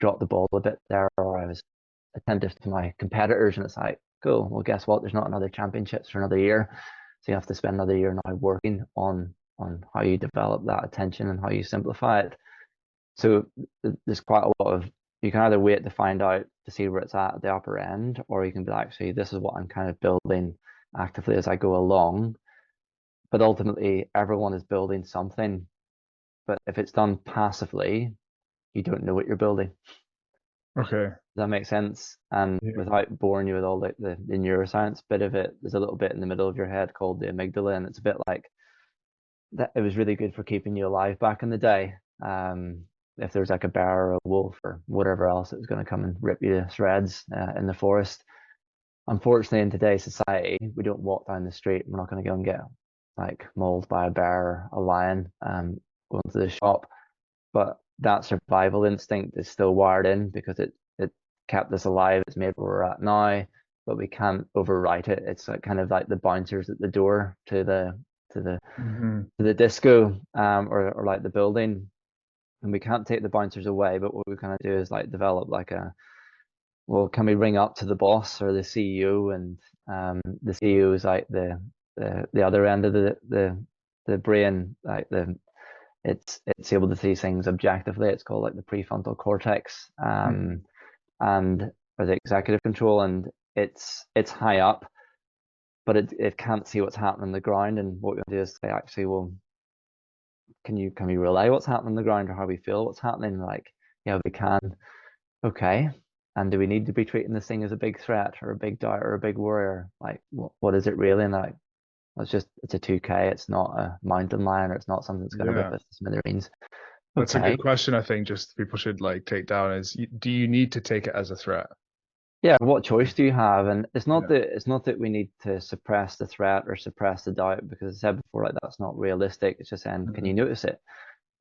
dropped the ball a bit there, or I was attentive to my competitors, and it's like, cool. Well, guess what? There's not another championships for another year, so you have to spend another year now working on how you develop that attention and how you simplify it. So there's quite a lot of, you can either wait to find out to see where it's at the upper end, or you can be like, see, this is what I'm kind of building actively as I go along. But ultimately, everyone is building something. But if it's done passively, you don't know what you're building. Okay. Does that make sense? And Yeah. without boring you with all the neuroscience bit of it, there's a little bit in the middle of your head called the amygdala, and it's a bit like that. It was really good for keeping you alive back in the day. If there's like a bear or a wolf or whatever else that was going to come and rip you to shreds in the forest. Unfortunately, in today's society, we don't walk down the street. We're not going to go and get like mauled by a bear or a lion, going to the shop. But that survival instinct is still wired in because it kept us alive. It's made where we're at now, but we can't overwrite it. It's like kind of like the bouncers at the door to the Hmm. to the disco, or like the building, and we can't take the bouncers away. But what we kind of do is like develop like a, well, can we ring up to the boss or the CEO, and the CEO is like the other end of the brain, like it's able to see things objectively. It's called like the prefrontal cortex, and or the executive control, and it's high up, but it can't see what's happening on the ground. And what we do is say, actually, well, can we relay what's happening on the ground or how we feel what's happening? Like, yeah, we can. Okay. And do we need to be treating this thing as a big threat or a big doubt or a big worry? Like, what is it really? And like, it's a 2K. It's not a mountain lion, or it's not something that's going to rip Yeah. us to smithereens. That's a Okay. good question, I think, just people should like take down is, do you need to take it as a threat? Yeah, what choice do you have? And Yeah. it's not that we need to suppress the threat or suppress the doubt, because I said before, like that's not realistic. It's just saying, can you Hmm. notice it?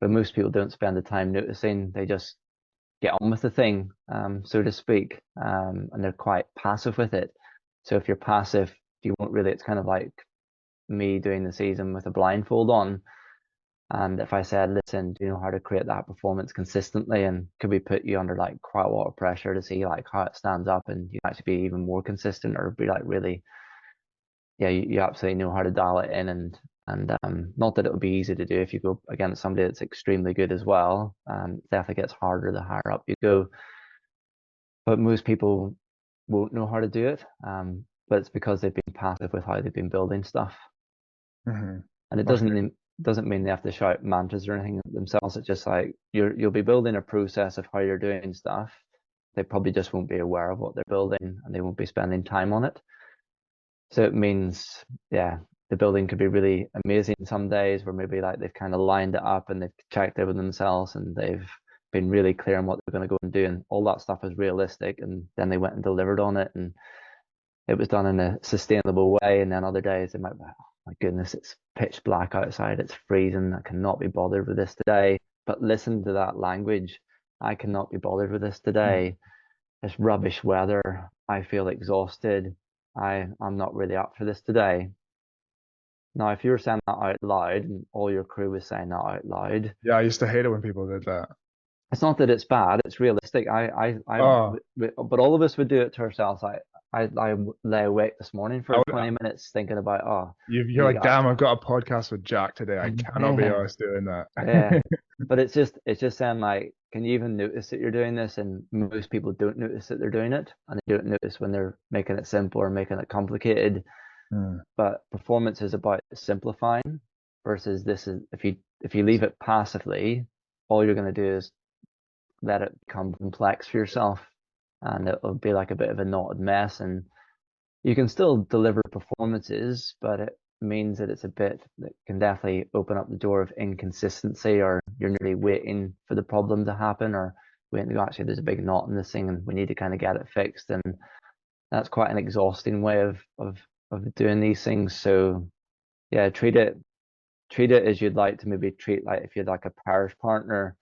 But most people don't spend the time noticing. They just get on with the thing, so to speak, and they're quite passive with it. So if you're passive, you won't really. It's kind of like me doing the season with a blindfold on. And if I said, listen, do you know how to create that performance consistently? And could we put you under like quite a lot of pressure to see like how it stands up and you actually be even more consistent, or be like really, yeah, you absolutely know how to dial it in. And not that it would be easy to do if you go against somebody that's extremely good as well. It definitely gets harder the higher up you go. But most people won't know how to do it. But it's because they've been passive with how they've been building stuff. Hmm. And it Okay. doesn't mean they have to shout mantras or anything themselves. It's just like you'll be building a process of how you're doing stuff. They probably just won't be aware of what they're building, and they won't be spending time on it. So it means, yeah, the building could be really amazing some days, where maybe like they've kind of lined it up and they've checked it with themselves and they've been really clear on what they're going to go and do, and all that stuff is realistic, and then they went and delivered on it, and it was done in a sustainable way. And then other days they might be like, oh my goodness, it's pitch black outside, it's freezing, I cannot be bothered with this today. But listen to that language. I cannot be bothered with this Mhm. today. It's rubbish weather. I feel exhausted. I'm not really up for this today. Now, if you were saying that out loud and all your crew was saying that out loud, Yeah, I used to hate it when people did that. it's not that it's bad, it's realistic. Oh, But all of us would do it to ourselves. I lay awake this morning I for would, 20 minutes thinking about, oh, you're you like, got, damn, I've got a podcast with Jack today. I cannot be yeah, honest doing that. yeah. But it's just saying like, can you even notice that you're doing this? And most people don't notice that they're doing it, and they don't notice when they're making it simple or making it complicated. Hmm. But performance is about simplifying, versus this is, if you leave it passively, all you're going to do is let it become complex for yourself, and it'll be like a bit of a knotted mess. And you can still deliver performances, but it means that it's a bit that can definitely open up the door of inconsistency, or you're nearly waiting for the problem to happen, or waiting to go, actually, there's a big knot in this thing and we need to kind of get it fixed. And that's quite an exhausting way of doing these things. So yeah, treat it. treat it as you'd like to maybe treat like if you had like a parish partner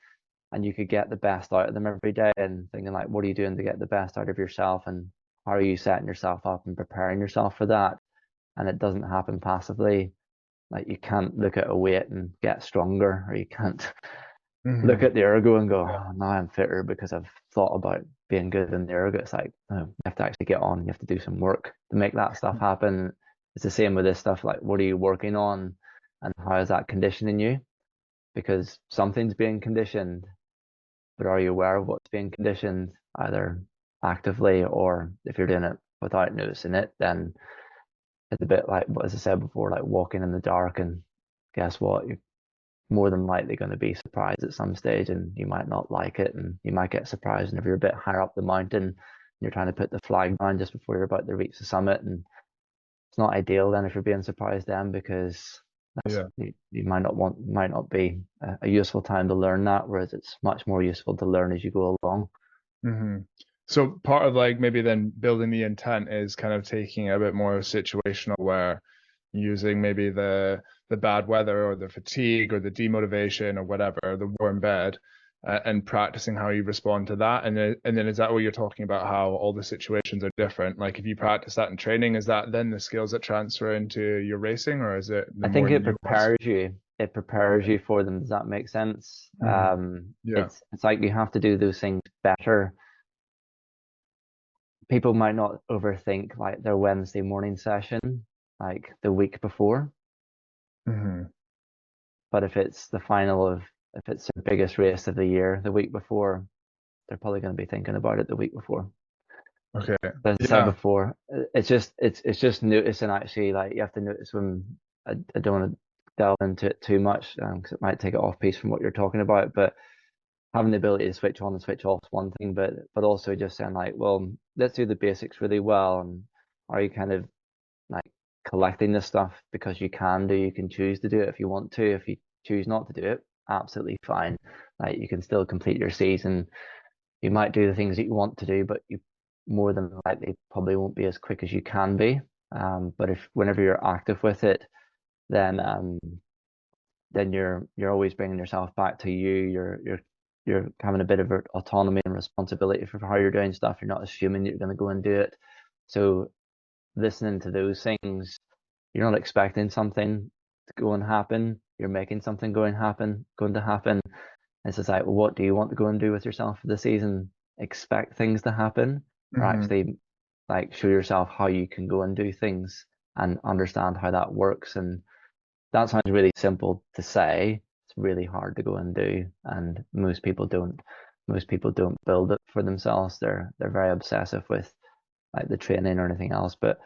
and you could get the best out of them every day, and thinking like, what are you doing to get the best out of yourself, and how are you setting yourself up and preparing yourself for that? And it doesn't happen passively. Like you can't look at a weight and get stronger, or you can't look Hmm. at the ergo and go, Yeah. oh, now I'm fitter because I've thought about being good in the ergo. It's like, no, you have to actually get on. You have to do some work to make that stuff happen. It's the same with this stuff. Like, what are you working on, and how is that conditioning you? Because something's being conditioned, but are you aware of what's being conditioned, either actively, or if you're doing it without noticing it, then it's a bit like, as I said before, like walking in the dark. And guess what? You're more than likely going to be surprised at some stage, and you might not like it, and you might get surprised. And if you're a bit higher up the mountain, you're trying to put the flag down just before you're about to reach the summit, and it's not ideal then if you're being surprised then, because Yeah. you might not be a useful time to learn that, whereas it's much more useful to learn as you go along. Hmm. So part of like maybe then building the intent is kind of taking a bit more situational, where using maybe the bad weather or the fatigue or the demotivation or whatever, the warm bed, and practicing how you respond to that. And then is that what you're talking about? How all the situations are different? Like if you practice that in training, is that then the skills that transfer into your racing, or is it the I more think nuanced? it prepares Okay. you for them. Does that make sense? Hmm. Yeah. It's like you have to do those things better. People might not overthink like their Wednesday morning session like the week before, Hmm. but if it's their biggest race of the year the week before, they're probably going to be thinking about it the week before. Okay. As I said Yeah. before, it's just noticing. Actually, like you have to notice when I don't want to delve into it too much, because it might take it off piece from what you're talking about. But having the ability to switch on and switch off is one thing, but also just saying like, well, let's do the basics really well. And are you kind of like collecting this stuff because you can do? You can choose to do it if you want to. If you choose not to do it, absolutely fine. Like you can still complete your season. You might do the things that you want to do, but you more than likely probably won't be as quick as you can be. But if whenever you're active with it, then then you're always bringing yourself back to you. You're having a bit of autonomy and responsibility for how you're doing stuff. You're not assuming that you're going to go and do it. So listening to those things, you're not expecting something to go and happen. You're making something going to happen. It's just like, well, what do you want to go and do with yourself for the season? Expect things to happen, or Hmm. actually like show yourself how you can go and do things and understand how that works. And that sounds really simple to say. It's really hard to go and do, and most people don't build it for themselves. They're very obsessive with like the training or anything else. But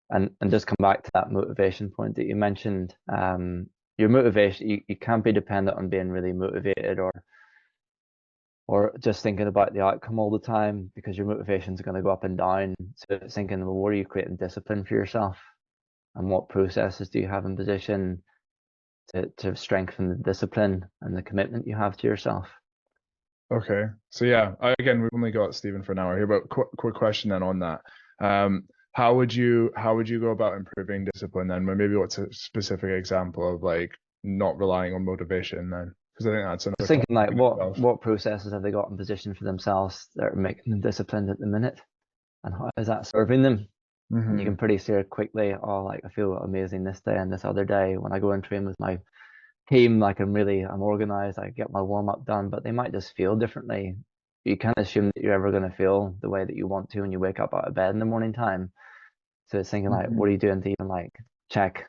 and just come back to that motivation point that you mentioned. Your motivation, you can't be dependent on being really motivated, or just thinking about the outcome all the time, because your motivations are going to go up and down. So it's thinking, well, what are you creating discipline for yourself, and what processes do you have in position to strengthen the discipline and the commitment you have to yourself? Okay. So yeah, again, we've only got Stephen for an hour here, but quick question then on that. How would you go about improving discipline then? Maybe what's a specific example of like not relying on motivation then? Because I think that's I was another thinking topic like in itself. what processes have they got in position for themselves that are making them disciplined at the minute, and how is that serving them? And you Hmm. can pretty see quickly, oh, like I feel amazing this day and this other day when I go and train with my team. Like I'm organized, I get my warm up done, but they might just feel differently. You can't assume that you're ever going to feel the way that you want to when you wake up out of bed in the morning time. So it's thinking like, Hmm. what are you doing to even like check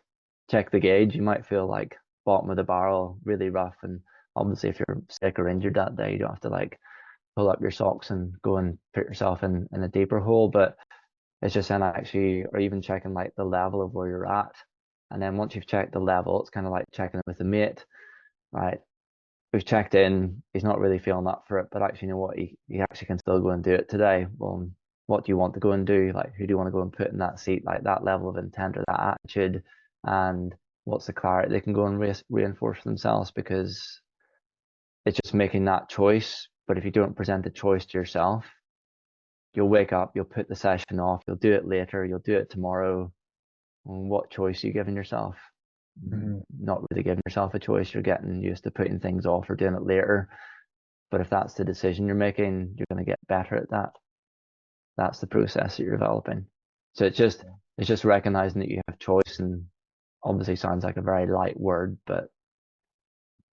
check the gauge? You might feel like bottom of the barrel, really rough, and obviously if you're sick or injured that day, you don't have to like pull up your socks and go and put yourself in a deeper hole. But it's just saying actually, or even checking like the level of where you're at. And then once you've checked the level, it's kind of like checking it with a mate, right? We've checked in, he's not really feeling up for it, but actually, you know what, he actually can still go and do it today. Well, what do you want to go and do? Like, who do you want to go and put in that seat? Like that level of intent or that attitude, and what's the clarity they can go and reinforce themselves, because it's just making that choice. But if you don't present the choice to yourself, you'll wake up, you'll put the session off, you'll do it later, you'll do it tomorrow. And what choice are you giving yourself? Mhm. not really giving yourself a choice. You're getting used to putting things off or doing it later. But if that's the decision you're making, you're going to get better at that. That's the process that you're developing. So it's just recognizing that you have choice, and obviously sounds like a very light word, but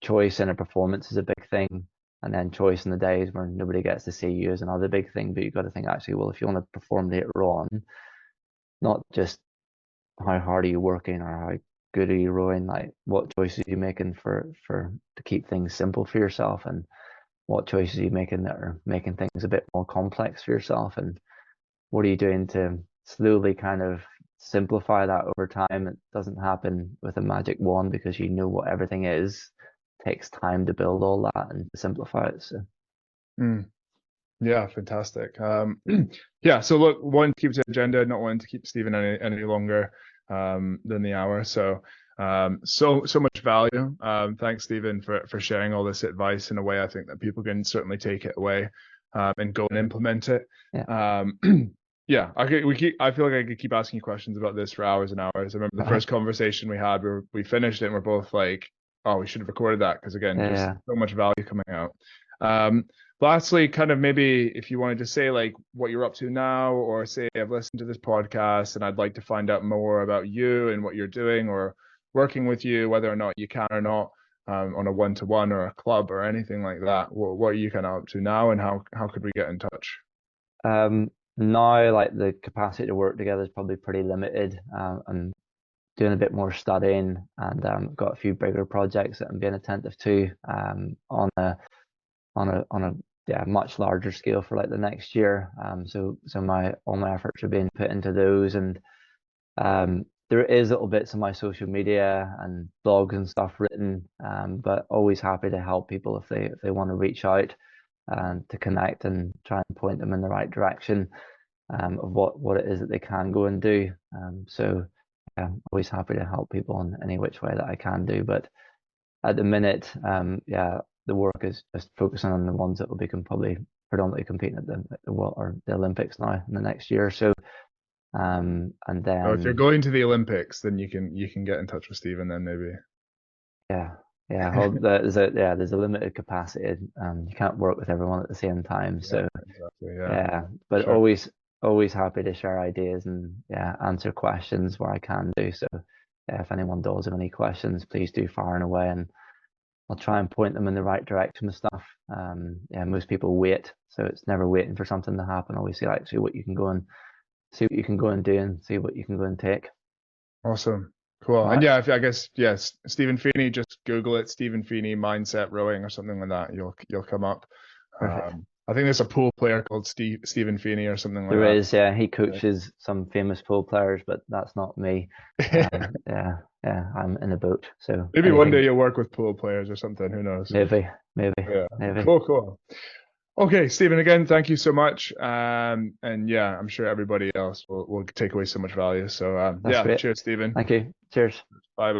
choice in a performance is a big thing. And then choice in the days where nobody gets to see you is another big thing. But you've got to think, actually, well, if you want to perform later on, not just how hard are you working or how good are you rowing, like what choices are you making for to keep things simple for yourself, and what choices are you making that are making things a bit more complex for yourself, and what are you doing to slowly kind of simplify that over time. It doesn't happen with a magic wand because you know what everything is. It takes time to build all that and to simplify it. So Mm. Yeah, fantastic. Yeah, so look, wanting to keep the agenda, not wanting to keep Stephen any longer than the hour. So so much value. Thanks, Stephen, for sharing all this advice in a way I think that people can certainly take it away and go and implement it. yeah, Yeah, I feel like I could keep asking you questions about this for hours and hours. I remember the first conversation we had where we finished it and we're both like, oh, we should have recorded that because again, just yeah. so much value coming out. Lastly, kind of maybe if you wanted to say like what you're up to now, or say I've listened to this podcast and I'd like to find out more about you and what you're doing or working with you, whether or not you can or not, on a one-to-one or a club or anything like that. What are you kind of up to now, and how could we get in touch? Now, like the capacity to work together is probably pretty limited. I'm doing a bit more studying, and got a few bigger projects that I'm being attentive to on a yeah, much larger scale for like the next year. So my all my efforts are being put into those, and there is little bits on my social media and blogs and stuff written, but always happy to help people if they want to reach out and to connect and try and point them in the right direction, of what it is that they can go and do. So yeah, always happy to help people in any which way that I can do. But at the minute, yeah, the work is just focusing on the ones that will be probably predominantly competing at the World or the Olympics now in the next year or so. And Oh, if you're then going to the Olympics, then you can get in touch with Stephen then maybe. yeah, yeah, well, there's a limited capacity. You can't work with everyone at the same time. Yeah, So exactly. Yeah, yeah, but sure. always happy to share ideas and yeah, answer questions where I can do so. Yeah, if anyone does have any questions, please do fire them away, and I'll try and point them in the right direction with stuff. Yeah, most people wait, so it's never waiting for something to happen. Always see actually what you can go and see what you can go and do, and see what you can go and take. Awesome. Cool. All And right, yeah, if I guess yes, Stephen Feeney, just Google it, Stephen Feeney mindset rowing or something like that. You'll come up. perfect. I think there's a pool player called Stephen Feeney or something like There that. is, yeah, he coaches some famous pool players, but that's not me. Yeah. Yeah, yeah, I'm in a boat, so Maybe one day anything, you'll work with pool players or something. Who knows? maybe, maybe, Yeah. maybe. Cool, cool. Okay, Stephen, again, thank you so much. And yeah, I'm sure everybody else will take away so much value. So That's yeah, great. cheers, Stephen. Thank you. Cheers. Bye.